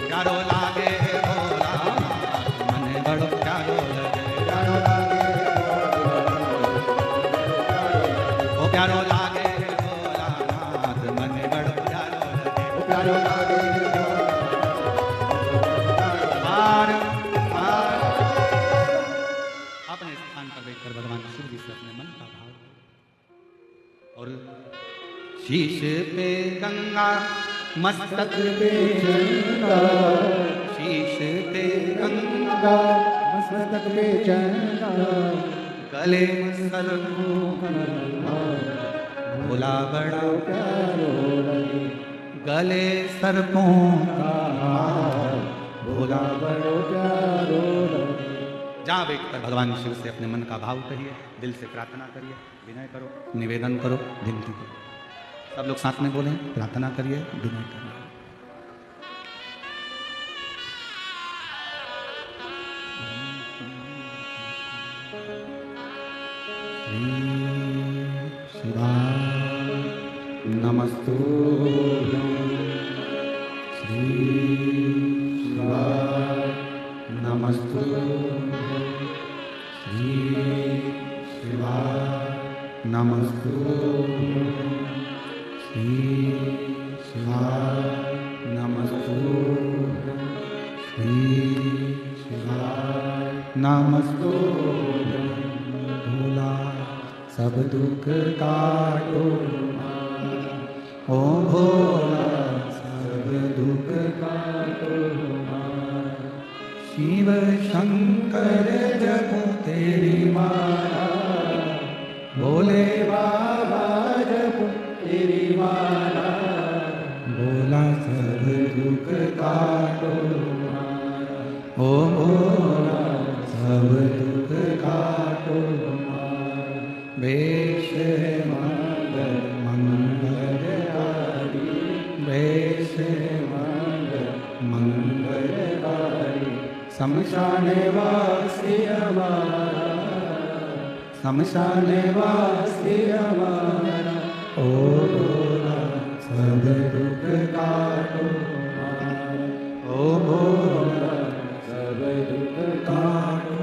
प्यारो लागे है भोलानाथ मने बड़ो प्यारो लगे, ओ प्यारो लागे है भोलानाथ मने बड़ो प्यारो लगे, ओ प्यारो लागे पार पार। अपने स्थान पर बैठकर भगवान शिव जी से अपने मन का भाव और शीश पे गंगा मस्तक पे चंदा, शीश पे गंगा मस्तक पे चंदा, गले सर भोला बड़ा प्यारो लगे, गले सर्पों का भोला बड़ो प्यारो लगे। जहाँ बैठकर भगवान शिव से अपने मन का भाव कहिए, दिल से प्रार्थना करिए, विनय करो, निवेदन करो, विनती करो। सब लोग साथ में बोलें, प्रार्थना करिए, विनय करिए। श्री शिवाय नमस्तुभ्यं, श्री शिवाय नमस्तुभ्यं, श्री शिवाय नमस्तुभ्यं, श्री शिवाय नमस्तुभ्यं, श्री शिवाय नमस्तुभ्यं। भोला सब दुख काटो, ओ भोला सब दुख काटो, शिव शंकर जपो तेरी माला, भोले बाबा जपो तेरी माला, भोला सब दुख काटो, ओ भोला सब दुख काटो, वेश मंगल मंगलकारी, वेश मंगल मंगलकारी, शमशान वासी हमारा, शमशान वासी हमारा, ओ भोला सब दुख काटो, ओ भोला सब दुख काटो।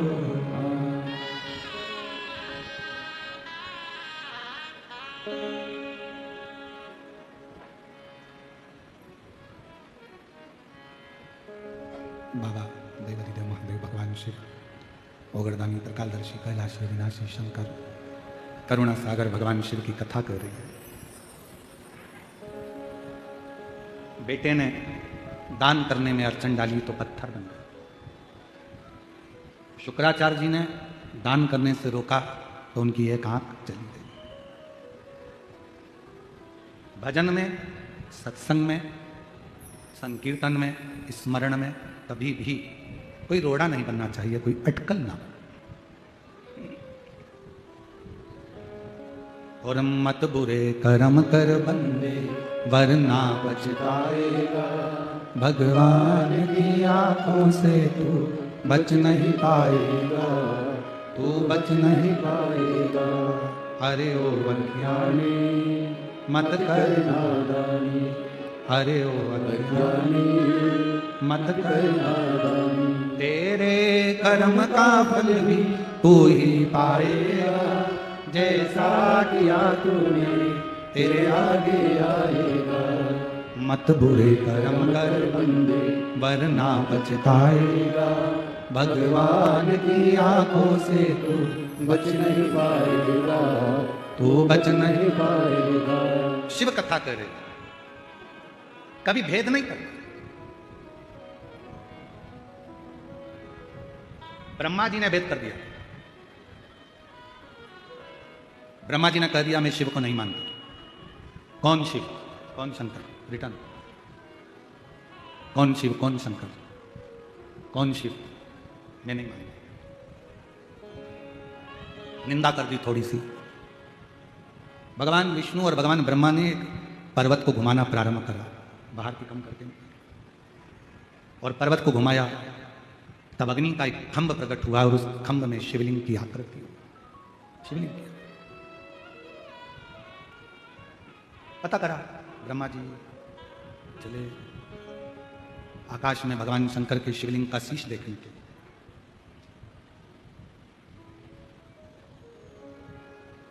बाबा देवादिदेव महादेव भगवान शिव, ओगरदानी त्रिकालदर्शी कैलाशी विनाशी शंकर, करुणा सागर भगवान शिव की कथा कर रही है। बेटे ने दान करने में अड़चन डाली तो पत्थर बन गया। शुक्राचार्य जी ने दान करने से रोका तो उनकी एक आंख चली गई। भजन में, सत्संग में, संकीर्तन में, स्मरण में कभी भी कोई रोड़ा नहीं बनना चाहिए, कोई अटकल ना। और मत बुरे कर्म कर बंदे वरना पछताएगा, भगवान की आंखों से तू बच नहीं पाएगा, तू बच नहीं पाएगा। अरे ओ अज्ञानी मत कर नादानी, अरे ओ अज्ञानी मत कर नादानी, तेरे कर्म का फल भी तू ही पाएगा, जैसा किया तूने तेरे आगे आएगा। मत बुरे कर्म कर बंदे वरना पछताएगा, भगवान की आंखों से तू बच नहीं पाएगा, तू बच नहीं पाएगा। शिव कथा करे, कभी भेद नहीं करता। ब्रह्मा जी ने भेद कर दिया। ब्रह्मा जी ने कह दिया मैं शिव को नहीं मानता। कौन शिव, कौन शंकर? रिटर्न, कौन शिव, कौन शंकर, कौन शिव? मैं नहीं मानता। निंदा कर दी थोड़ी सी। भगवान विष्णु और भगवान ब्रह्मा ने एक पर्वत को घुमाना प्रारंभ करा, बाहर की कम करके, और पर्वत को घुमाया। तब अग्नि का एक खंभ प्रकट हुआ और उस खंभ में शिवलिंग की आकृति हुई। शिवलिंग की पता करा, ब्रह्मा जी चले आकाश में भगवान शंकर के शिवलिंग का शीश देखने के।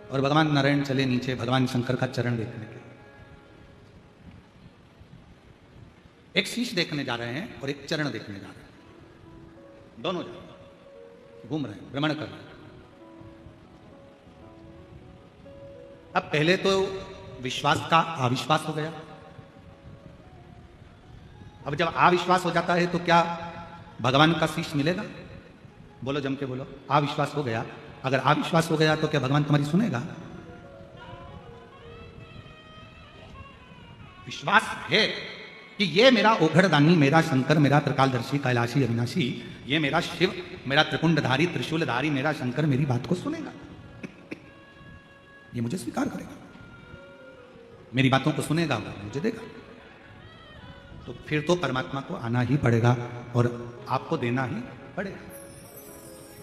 और भगवान नारायण चले नीचे भगवान शंकर का चरण देखने के। एक शीश देखने जा रहे हैं और एक चरण देखने जा रहे हैं, दोनों जा रहे हैं, घूम रहे हैं, भ्रमण कर रहे हैं। अब पहले तो विश्वास का अविश्वास हो गया। अब जब अविश्वास हो जाता है तो क्या भगवान का शीश मिलेगा? बोलो, जम के बोलो। अविश्वास हो गया, अगर अविश्वास हो गया तो क्या भगवान तुम्हारी सुनेगा? विश्वास है कि ये मेरा ओघड़दानी, मेरा शंकर, मेरा त्रिकालदर्शी, कैलाशी, अविनाशी, ये मेरा शिव, मेरा त्रिपुंडधारी, त्रिशूलधारी, मेरा शंकर मेरी बात को सुनेगा, ये मुझे स्वीकार करेगा, मेरी बातों को सुनेगा, मुझे देगा। तो फिर तो परमात्मा को आना ही पड़ेगा और आपको देना ही पड़ेगा,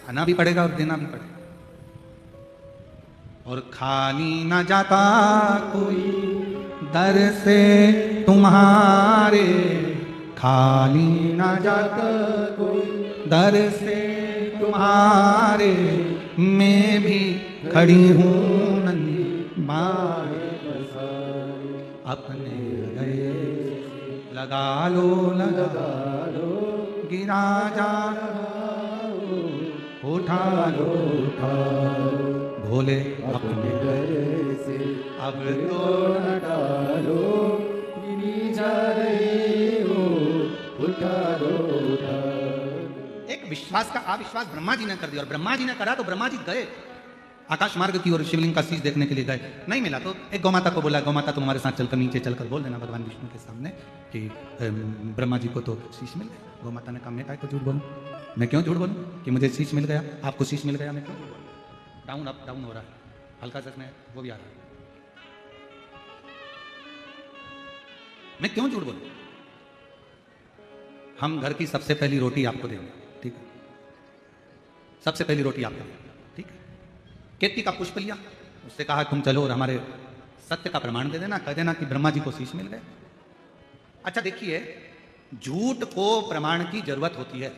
आना भी पड़ेगा और देना भी पड़ेगा। और खाली न जाता कोई दर से तुम्हारे, खाली न जाता कोई दर से तुम्हारे, मैं भी खड़ी हूँ नन्ही मारे, अपने गए लगा लो गिरा जा उठा लो भोले अपने गए से अब तो न डालो, गिरी जा रहे हो उठा लो। एक विश्वास का अविश्वास ब्रह्मा जी ने कर दिया, और ब्रह्मा जी ने करा तो ब्रह्मा जी गए आकाश मार्ग की ओर, शिवलिंग का शीश देखने के लिए गए। नहीं मिला तो एक गौमाता को बोला, गौमाता तुम्हारे साथ चलकर नीचे चलकर बोल देना भगवान विष्णु के सामने कि ब्रह्मा जी को तो शीश मिल गया। गौमाता ने कहा मैं काहे को झूठ बोलूं, मैं क्यों झूठ बोलूं कि मुझे शीश मिल गया, आपको शीश मिल गया, मैं क्यों झूठ बोलूं? डाउन अप डाउन हो रहा है, हल्का सा में वो भी आ रहा है, मैं क्यों झूठ बोलूं? हम घर की सबसे पहली रोटी आपको देंगे, ठीक है? सबसे पहली रोटी आपको देंगे, ठीक है? केतकी का पुष्प लिया, उससे कहा तुम चलो और हमारे सत्य का प्रमाण दे देना, कह देना कि ब्रह्मा जी को शीश मिल गए। अच्छा देखिए, झूठ को प्रमाण की जरूरत होती है,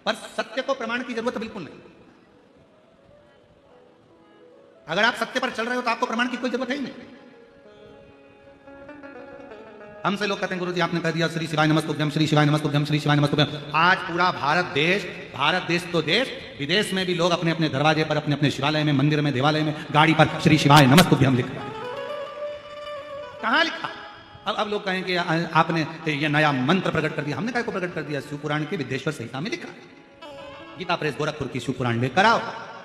पर सत्य को प्रमाण की जरूरत बिल्कुल नहीं। अगर आप सत्य पर चल रहे हो तो आपको प्रमाण की कोई जरूरत है ही नहीं। हमसे लोग कहते हैं गुरु जी आपने कह दिया श्री शिवाय नमस्तुभ्यम, श्री शिवाय नमस्तुभ्यम, श्री शिवाय नमस्तुभ्यम। आज पूरा भारत देश तो देश, विदेश में भी लोग अपने अपने दरवाजे पर, अपने अपने शिवालय में, मंदिर में, देवालय में, गाड़ी पर श्री शिवाय नमस्तुभ्यम लिख रहा है। कहां लिखा? अब लोग कहें कि आपने ये नया मंत्र प्रकट कर दिया। हमने काय को प्रकट कर दिया? शिव पुराण के विद्येश्वर संहिता में लिखा। गीता प्रेस गोरखपुर की शिव पुराण लेकर आओ,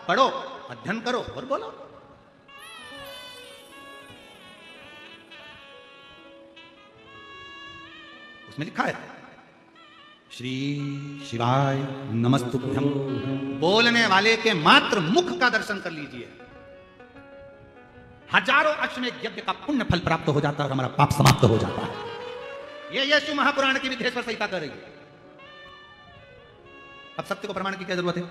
पढ़ो, अध्ययन करो और बोलो। उसमें लिखा है श्री शिवाय नमस्तुभ्यम। बोलने वाले के मात्र मुख का दर्शन कर लीजिए, हजारों अश्वमेध यज्ञ का पुण्य फल प्राप्त हो जाता है और हमारा पाप समाप्त हो जाता है। ये यशु महापुराण की विद्येश्वर संहिता कर रही है। अब सत्य को प्रमाण की क्या जरूरत है?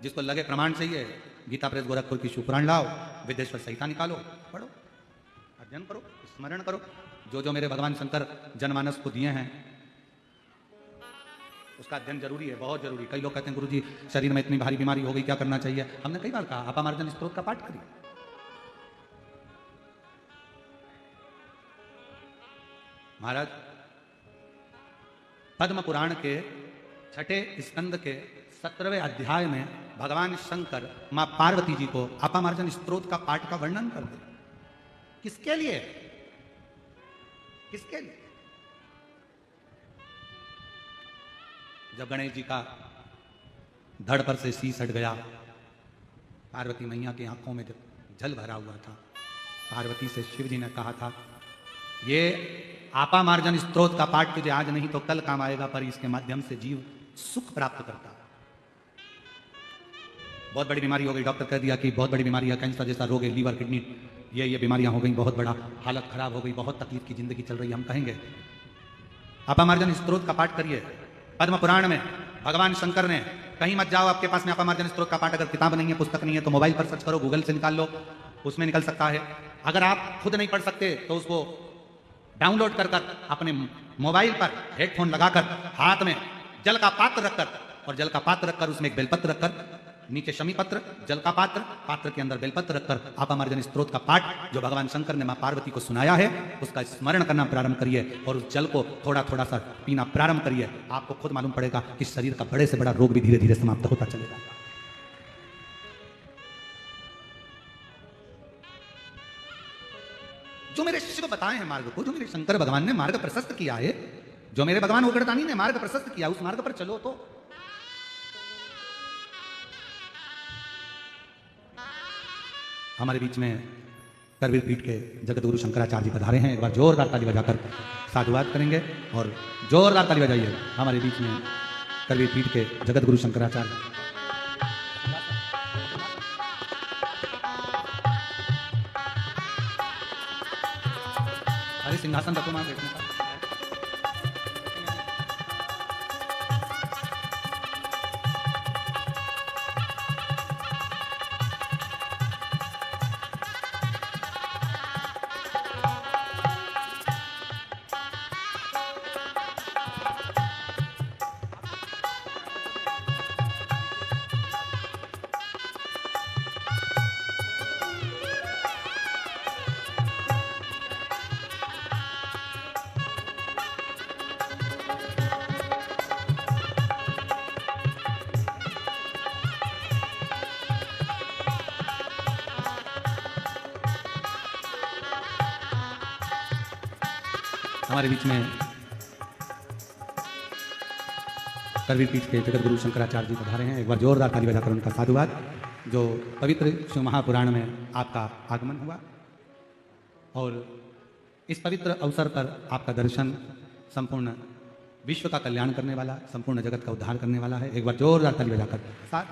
जिसको लगे प्रमाण चाहिए, गीता प्रेस गोरखपुर की शिव पुराण लाओ, विद्येश्वर संहिता निकालो, पढ़ो, अध्ययन करो, स्मरण करो। जो जो मेरे भगवान शंकर जनमानस को दिए हैं उसका अध्ययन जरूरी है, बहुत जरूरी। कई लोग कहते हैं गुरुजी शरीर में इतनी भारी बीमारी हो गई, क्या करना चाहिए? हमने कई बार कहा अपामार्जन स्तोत्र का पाठ करिए। महाराज पद्म पुराण के 6ठे स्कंद के 17वें अध्याय में भगवान शंकर मां पार्वती जी को अपामार्जन स्तोत्र का पाठ का वर्णन कर दे। किसके लिए? किसके लिए? जब गणेश जी का धड़ पर से शीश हट गया, पार्वती मैया की आंखों में जब जल भरा हुआ था, पार्वती से शिव जी ने कहा था ये आपामार्जन स्तोत्र का पाठ तुझे आज नहीं तो कल काम आएगा, पर इसके माध्यम से जीव सुख प्राप्त करता। बहुत बड़ी बीमारी हो गई, डॉक्टर कह दिया कि बहुत बड़ी बीमारी है, कैंसर जैसा रोग है, लीवर, किडनी, ये बीमारियां हो गई, बहुत बड़ा हालत खराब हो गई, बहुत तकलीफ की जिंदगी चल रही है, हम कहेंगे अपामार्जन स्त्रोत का पाठ करिए। पद्म पुराण में भगवान शंकर ने, कहीं मत जाओ, आपके पास में अपामार्जन स्त्रोत का पाठ अगर किताब नहीं है, पुस्तक नहीं है, तो मोबाइल पर सर्च करो, गूगल से निकाल लो, उसमें निकल सकता है। अगर आप खुद नहीं पढ़ सकते तो उसको डाउनलोड कर कर अपने मोबाइल पर हेडफोन लगाकर हाथ में जल का पात्र रखकर, और जल का पात्र रखकर उसमें एक बेलपत्र रखकर, नीचे शमी पत्र, जल का पात्र, पात्र के अंदर बेलपत्र रखकर अपामार्जन स्त्रोत का पाठ जो भगवान शंकर ने मां पार्वती को सुनाया है उसका स्मरण करना प्रारंभ करिए और उस जल को थोड़ा थोड़ा सा पीना प्रारंभ करिए। आपको खुद मालूम पड़ेगा कि शरीर का बड़े से बड़ा रोग भी धीरे धीरे समाप्त होता चलेगा। जो मेरे शिव बताए हैं मार्ग को, जो मेरे शंकर भगवान ने मार्ग प्रशस्त किया है, जो मेरे भगवान उग्रतानी ने मार्ग प्रशस्त किया, उस मार्ग पर चलो। तो हमारे बीच में करवीर पीठ के जगत गुरु शंकराचार्य जी पधारे हैं। एक बार जोरदार ताली बजाकर साधुवाद करेंगे और जोरदार ताली बजाइए। हमारे बीच में करवीर पीठ के जगत गुरु शंकराचार्य। अरे सिंहासन रखो मां बैठने का। हमारे बीच में करवीर पीठ के जगत गुरु शंकराचार्य जी पधारे हैं। एक बार जोरदार ताली बजाकर उनका साधुवाद। जो पवित्र शिव महापुराण में आपका आगमन हुआ और इस पवित्र अवसर पर आपका दर्शन संपूर्ण विश्व का कल्याण करने वाला, संपूर्ण जगत का उद्धार करने वाला है। एक बार जोरदार ताली बजाकर साथ।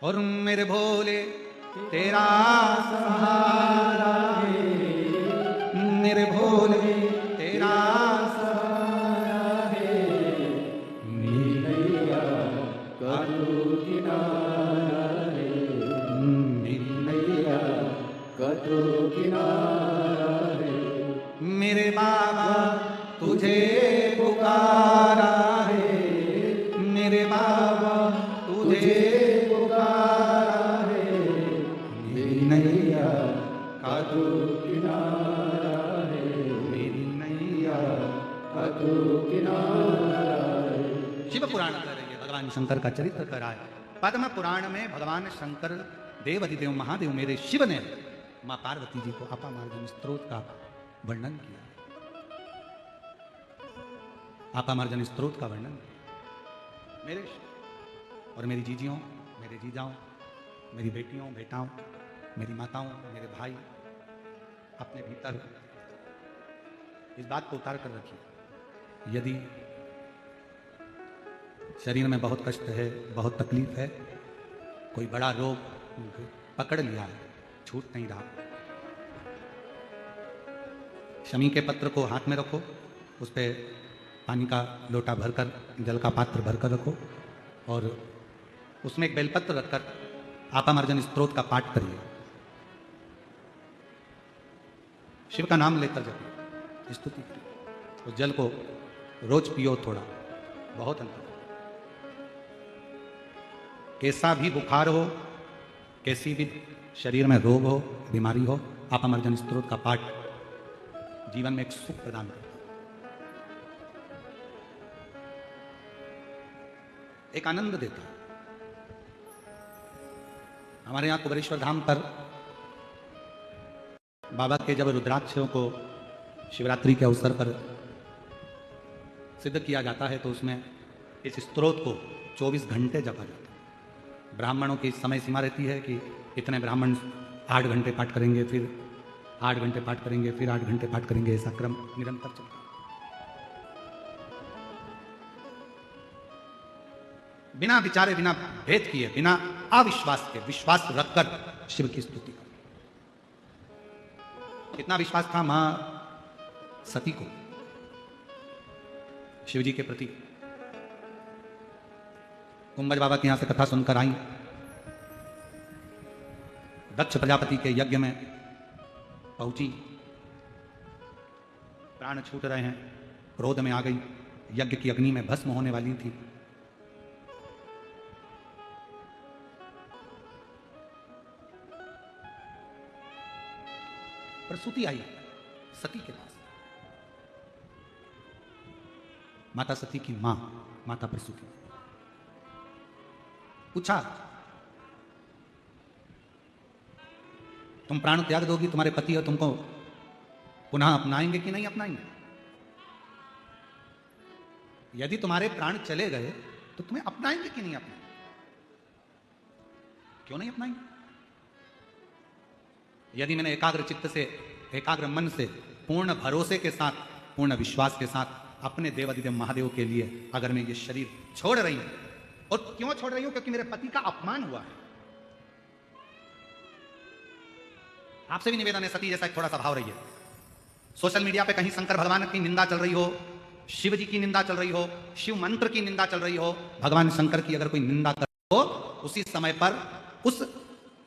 और मेरे भोले तेरा सहारा है, मेरे भोले तेरा सहारा है, मेरी नैया का तू किनारा है, मेरी नैया का तू किनारा है, मेरे बाबा तुझे पुकारा है, मेरे बाबा तुझे पुकारा है, मेरी नैया का तू किनारा है, मेरी नैया का तू किनारा है। शिव पुराण कर रही है, भगवान शंकर का चरित्र कर रहा है। पद्म पुराण में भगवान शंकर देव अधिदेव महादेव मेरे शिव ने मां पार्वती जी को अपामार्जन स्त्रोत का वर्णन किया। अपामार्जन स्त्रोत का वर्णन मेरे और मेरी जीजियों, मेरे जीजाओं, मेरी बेटियों, बेटाओं, मेरी माताओं, मेरे भाई अपने भीतर इस बात को उतार कर रखिए। यदि शरीर में बहुत कष्ट है, बहुत तकलीफ है, कोई बड़ा रोग पकड़ लिया है, छूट नहीं रहा, शमी के पत्र को हाथ में रखो, उस पर पानी का लोटा भरकर, जल का पात्र भरकर रखो और उसमें एक बेलपत्र रखकर अपामार्जन स्त्रोत का पाठ करिए। शिव का नाम लेकर जपिए, स्तुति करिए। उस जल को रोज पियो, थोड़ा बहुत अंतर। कैसा भी बुखार हो, कैसी भी शरीर में रोग हो, बीमारी हो, अपामार्जन स्त्रोत का पाठ जीवन में एक सुख प्रदान करता है, एक आनंद देता है। हमारे यहां कुबेरेश्वर धाम पर बाबा के जब रुद्राक्षों को शिवरात्रि के अवसर पर सिद्ध किया जाता है तो उसमें इस स्तोत्र को 24 घंटे जपा जाता है। ब्राह्मणों की समय सीमा रहती है कि इतने ब्राह्मण 8 घंटे पाठ करेंगे, फिर 8 घंटे पाठ करेंगे, फिर 8 घंटे पाठ करेंगे, ऐसा क्रम निरंतर चलता है। बिना विचारे, बिना भेद किए, बिना अविश्वास के, विश्वास रखकर शिव की स्तुति कर। कितना विश्वास था मां सती को शिव जी के प्रति। कुंभज बाबा के यहां से कथा सुनकर आई, दक्ष प्रजापति के यज्ञ में पहुंची, प्राण छूट रहे हैं, क्रोध में आ गई, यज्ञ की अग्नि में भस्म होने वाली थी। प्रसूति आई सती के पास, माता सती की मां माता प्रसूति। पूछा, तुम प्राण त्याग दोगी, तुम्हारे पति और तुमको पुनः अपनाएंगे कि नहीं अपनाएंगे? यदि तुम्हारे प्राण चले गए तो तुम्हें अपनाएंगे कि नहीं अपनाएंगे? क्यों नहीं अपनाएंगे? यदि मैंने एकाग्र चित्त से, एकाग्र मन से, पूर्ण भरोसे के साथ, पूर्ण विश्वास के साथ अपने देवादिदेव महादेव के लिए अगर मैं ये शरीर छोड़ रही हूं, और क्यों छोड़ रही हूं? क्योंकि मेरे पति का अपमान हुआ है। आपसे भी निवेदन है, सती जैसा थोड़ा सा भाव रहिए। सोशल मीडिया पे कहीं शंकर भगवान की निंदा चल रही हो, शिव जी की निंदा चल रही हो, शिव मंत्र की निंदा चल रही हो, भगवान शंकर की अगर कोई निंदा कर हो, उसी समय पर उस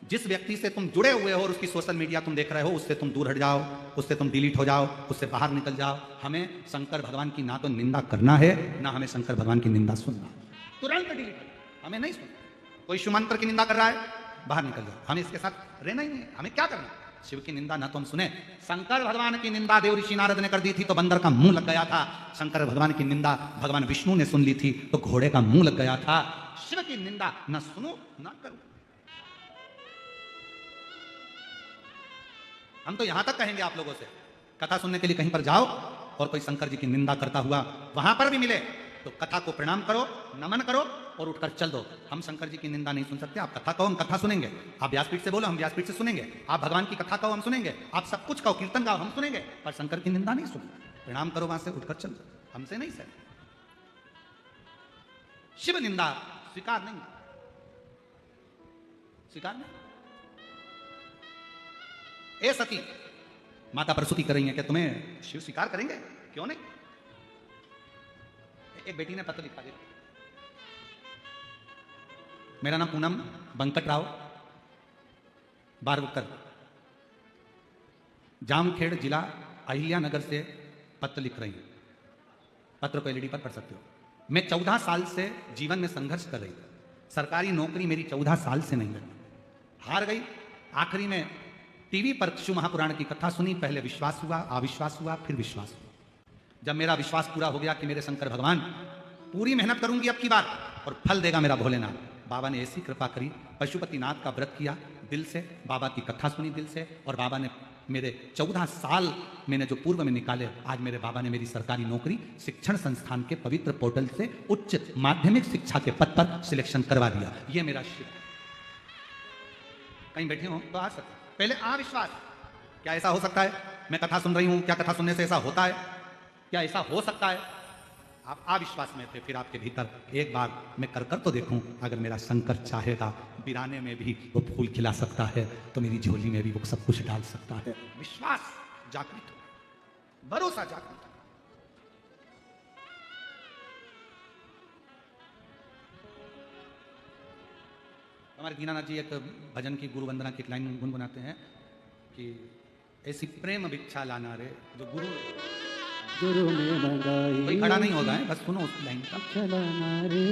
जिस व्यक्ति से तुम जुड़े हुए हो और उसकी सोशल मीडिया तुम देख रहे हो, उससे तुम दूर हट जाओ, उससे तुम डिलीट हो जाओ, उससे बाहर निकल जाओ। हमें शंकर भगवान की ना तो निंदा करना है, ना हमें शंकर भगवान की निंदा सुनना। तुरंत डिलीट, हमें नहीं सुनना। कोई शिव मंत्र की निंदा कर रहा है, बाहर निकल जाओ, हमें इसके साथ रहना ही नहीं है। हमें क्या करना? शिव की निंदा ना तो हम सुने। शंकर भगवान की निंदा देव ऋषि नारद ने कर दी थी तो बंदर का मुंह लग गया था। शंकर भगवान की निंदा भगवान विष्णु ने सुन ली थी तो घोड़े का मुंह लग गया था। शिव की निंदा ना सुनो ना करो। हम तो यहां तक कहेंगे आप लोगों से, कथा सुनने के लिए कहीं पर जाओ और कोई शंकर जी की निंदा करता हुआ वहां पर भी मिले तो कथा को प्रणाम करो, नमन करो और उठकर चल दो। हम शंकर जी की निंदा नहीं सुन सकते। आप कथा कहो, हम कथा सुनेंगे। आप व्यासपीठ से बोलो, हम व्यासपीठ से सुनेंगे। आप भगवान की कथा कहो, हम सुनेंगे। आप सब कुछ कहो, कीर्तन गाओ, हम सुनेंगे, पर शंकर की निंदा नहीं सुनेंगे। प्रणाम करो, वहां से उठकर चल दो, हमसे नहीं सर। शिव निंदा स्वीकार नहीं, स्वीकार नहीं। ए सती, माता प्रसूति कर रही है, क्या तुम्हें शिव स्वीकार करेंगे? क्यों नहीं? एक बेटी ने पत्र लिखा है, मेरा नाम पूनम बंकट राव बारवकर, जामखेड़ जिला अहिल्या नगर से पत्र लिख रही हूं। पत्र को एलईडी पर पढ़ सकते हो। मैं 14 साल से जीवन में संघर्ष कर रही थी। सरकारी नौकरी मेरी 14 साल से नहीं लगी, हार गई। आखिरी में टीवी पर शिव महापुराण की कथा सुनी। पहले विश्वास हुआ, अविश्वास हुआ, फिर विश्वास हुआ। जब मेरा विश्वास पूरा हो गया कि मेरे शंकर भगवान पूरी मेहनत करूंगी अब की बार और फल देगा मेरा भोलेनाथ, बाबा ने ऐसी कृपा करी। पशुपतिनाथ का व्रत किया दिल से, बाबा की कथा सुनी दिल से, और बाबा ने मेरे 14 साल मैंने जो पूर्व में निकाले, आज मेरे बाबा ने मेरी सरकारी नौकरी शिक्षण संस्थान के पवित्र पोर्टल से उच्च माध्यमिक शिक्षा के पद पर सिलेक्शन करवा दिया। ये मेरा शिव। कहीं बैठे हो तो आ सकते। पहले अविश्वास, क्या ऐसा हो सकता है? मैं कथा सुन रही हूं, क्या कथा सुनने से ऐसा होता है? क्या ऐसा हो सकता है? आप अविश्वास में थे, फिर आपके भीतर एक बार मैं कर तो देखूं, अगर मेरा शंकर चाहेगा वीराने में भी वो फूल खिला सकता है तो मेरी झोली में भी वो सब कुछ डाल सकता है। विश्वास जागृत हो, भरोसा जागृत हो। हमारे दीनानाथ जी एक भजन की गुरु वंदना की एक लाइन गुनगुनाते हैं कि ऐसी प्रेम भिक्षा लाना रे जो गुरु ने मंगाई। कोई खड़ा नहीं होगा है, बस सुनो उस लाइन का। चलाना रे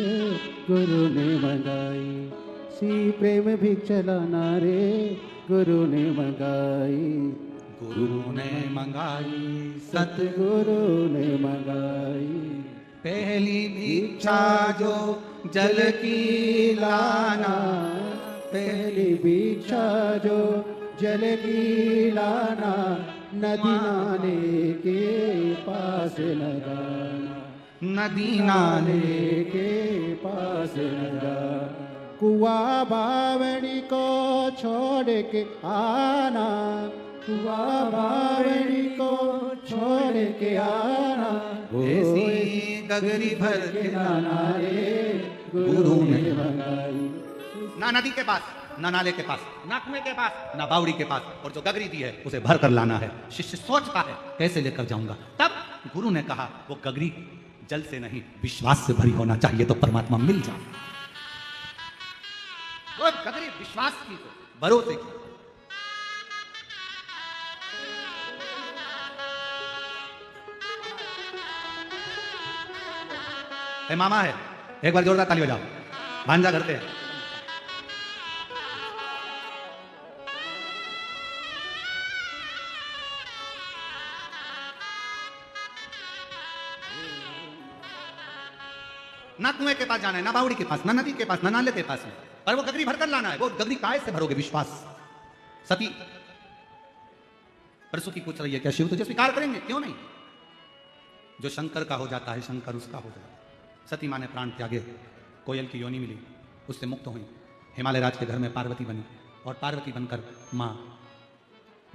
गुरु ने मंगाई, सी प्रेम भिक्षा लाना रे गुरु ने मंगाई। गुरु ने मंगाई, सतगुरु ने मंगाई। पहली भिक्षा जो जल की लाना, पहली भिक्षा जो जल की लाना, नदी नाले के पास लगाना, नदी नाले के पास लगाना। कुआ बावड़ी को छोड़ के आना, कुआ बावड़ी को छोड़ के आना। ऐसी गगरी भर के लाना रे गुरु ने मंगाई। ना नदी के पास, ना नाले के पास, ना कुएं के पास, ना बावड़ी के पास, और जो गगरी दी है उसे भर कर लाना है। शिष्य सोचता है कैसे लेकर जाऊंगा। तब गुरु ने कहा वो गगरी जल से नहीं विश्वास से भरी होना चाहिए तो परमात्मा मिल जाए। वो गगरी विश्वास की, भरोसे की। ए मामा है, एक बार जोरदार ताली बजाओ। भांजा घर पे है। ना कुएं के पास जाना है, ना बावड़ी के पास, ना नदी के पास, ना नाले के पास है, पर वो गगरी भरकर लाना है। वो गगरी काय से भरोगे? विश्वास। सती प्रसूति पूछ रही है क्या शिव तुझे स्वीकार करेंगे? क्यों नहीं? जो शंकर का हो जाता है शंकर उसका हो जाता है। सती माँ ने प्राण त्यागे, कोयल की योनि मिली, उससे मुक्त हुई, हिमालय राज के घर में पार्वती बनी, और पार्वती बनकर माँ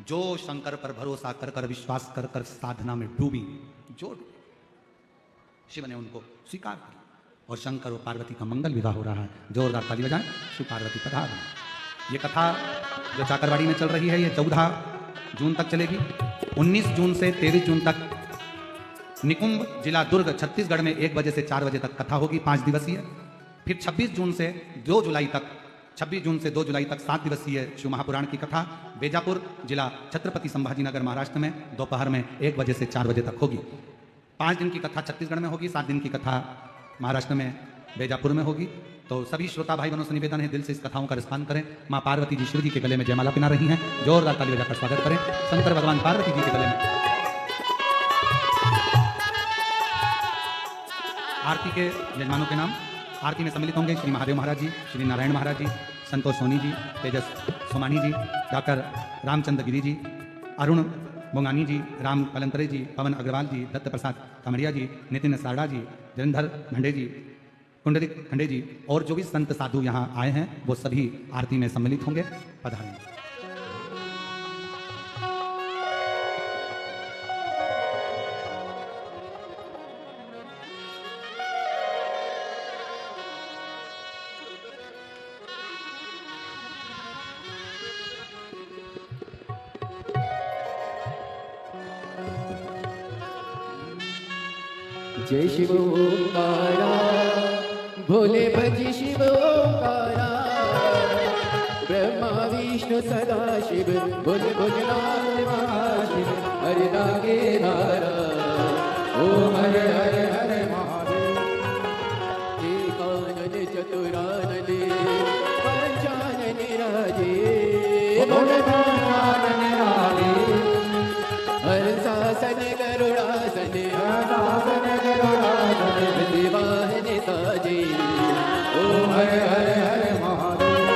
जो शंकर पर भरोसा कर कर, विश्वास कर कर साधना में डूबी, जो शिव ने उनको स्वीकार किया, और शंकर और पार्वती का मंगल विवाह हो रहा है। जोरदार ताली बजाएं। शिव पार्वती पधार। ये कथा जो चाकरवाड़ी में चल रही है ये 14 जून तक चलेगी। 19 जून से 23 जून तक निकुंभ जिला दुर्ग छत्तीसगढ़ में 1 बजे से 4 बजे तक कथा होगी, 5 दिवसीय। फिर 26 जून से 2 जुलाई तक 7 दिवसीय शिव महापुराण की कथा बेजापुर जिला छत्रपति संभाजीनगर महाराष्ट्र में दोपहर में 1 बजे से 4 बजे तक होगी। 5 दिन की कथा छत्तीसगढ़ में होगी, 7 दिन की कथा महाराष्ट्र में बेजापुर में होगी। तो सभी श्रोता भाई बहनों से निवेदन है दिल से इस कथाओं का रिस्पॉन्स करें। माँ पार्वती जी शिव जी के गले में जयमाला पिना रही हैं। जोरदार ताली बजाकर स्वागत करें शंकर भगवान पार्वती जी के गले में। आरती के यजमानों के नाम। आरती में सम्मिलित होंगे श्री महादेव महाराज जी, श्री नारायण महाराज जी, संतोष सोनी जी, तेजस सोमानी जी, डॉक्टर रामचंद्र गिरी जी, अरुण बोंगानी जी, राम कलंतरे जी, पवन अग्रवाल जी, दत्त प्रसाद कमरिया जी, नितिन सारड़ा जी, जलंधर खंडे जी, कुंडलिक खंडे जी, और जो भी संत साधु यहाँ आए हैं वो सभी आरती में सम्मिलित होंगे। पधारें। जय शिव ओंकारा, भोले भजी शिव ओंकारा, ब्रह्मा विष्णु सदा शिव, भोले भोलेनाथ महाशिव, हरे नागे नारा, ओम हरे हरे हरे महादेव। एकानन चतुरानन पंचानन राजे, भोले पंचानन राजे, हंसासन गरुड़ासन, हंसासन वाहन साजे, ओम हरे हरे हरे महादेव।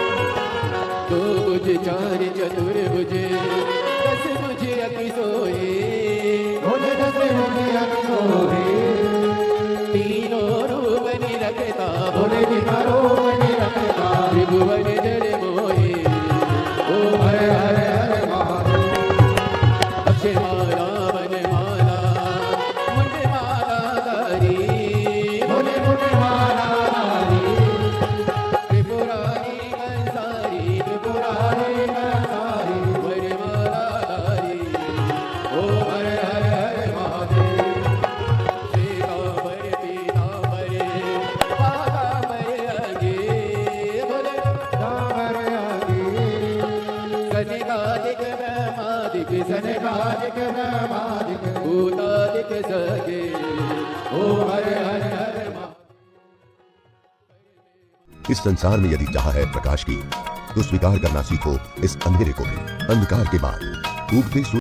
2 भुज 4 चतुर्भुज, 10 भुज अति सोहे, भोले 10 भुज अति सोहे। तीनों रूप निरखता, भोले तीनों रूप निरखता, त्रिभुवन जल मोहे, ओम हरे हरे हरे महादेव। अक्षय माला वन माला, मुंड माला धारी, भोले मुंड माला धारी, त्रिपुरारी कंसारी, त्रिपुरारी कंसारी, वन माला धारी, ओम हरे हरे हरे महादेव। श्रीकांबर पीतांबर, पातांबर अंगे, भोले कांबर अंगे। सनिकादिक ब्रह्मादिक, सनिकादिक ब्रह्मादिक, भूतादिक सगे, ओम हरे हरे हरे महादेव। इस संसार में यदि चाह है प्रकाश की तो स्वीकार करना सीखो इस अंधेरे को भी। अंधकार के बाद उगते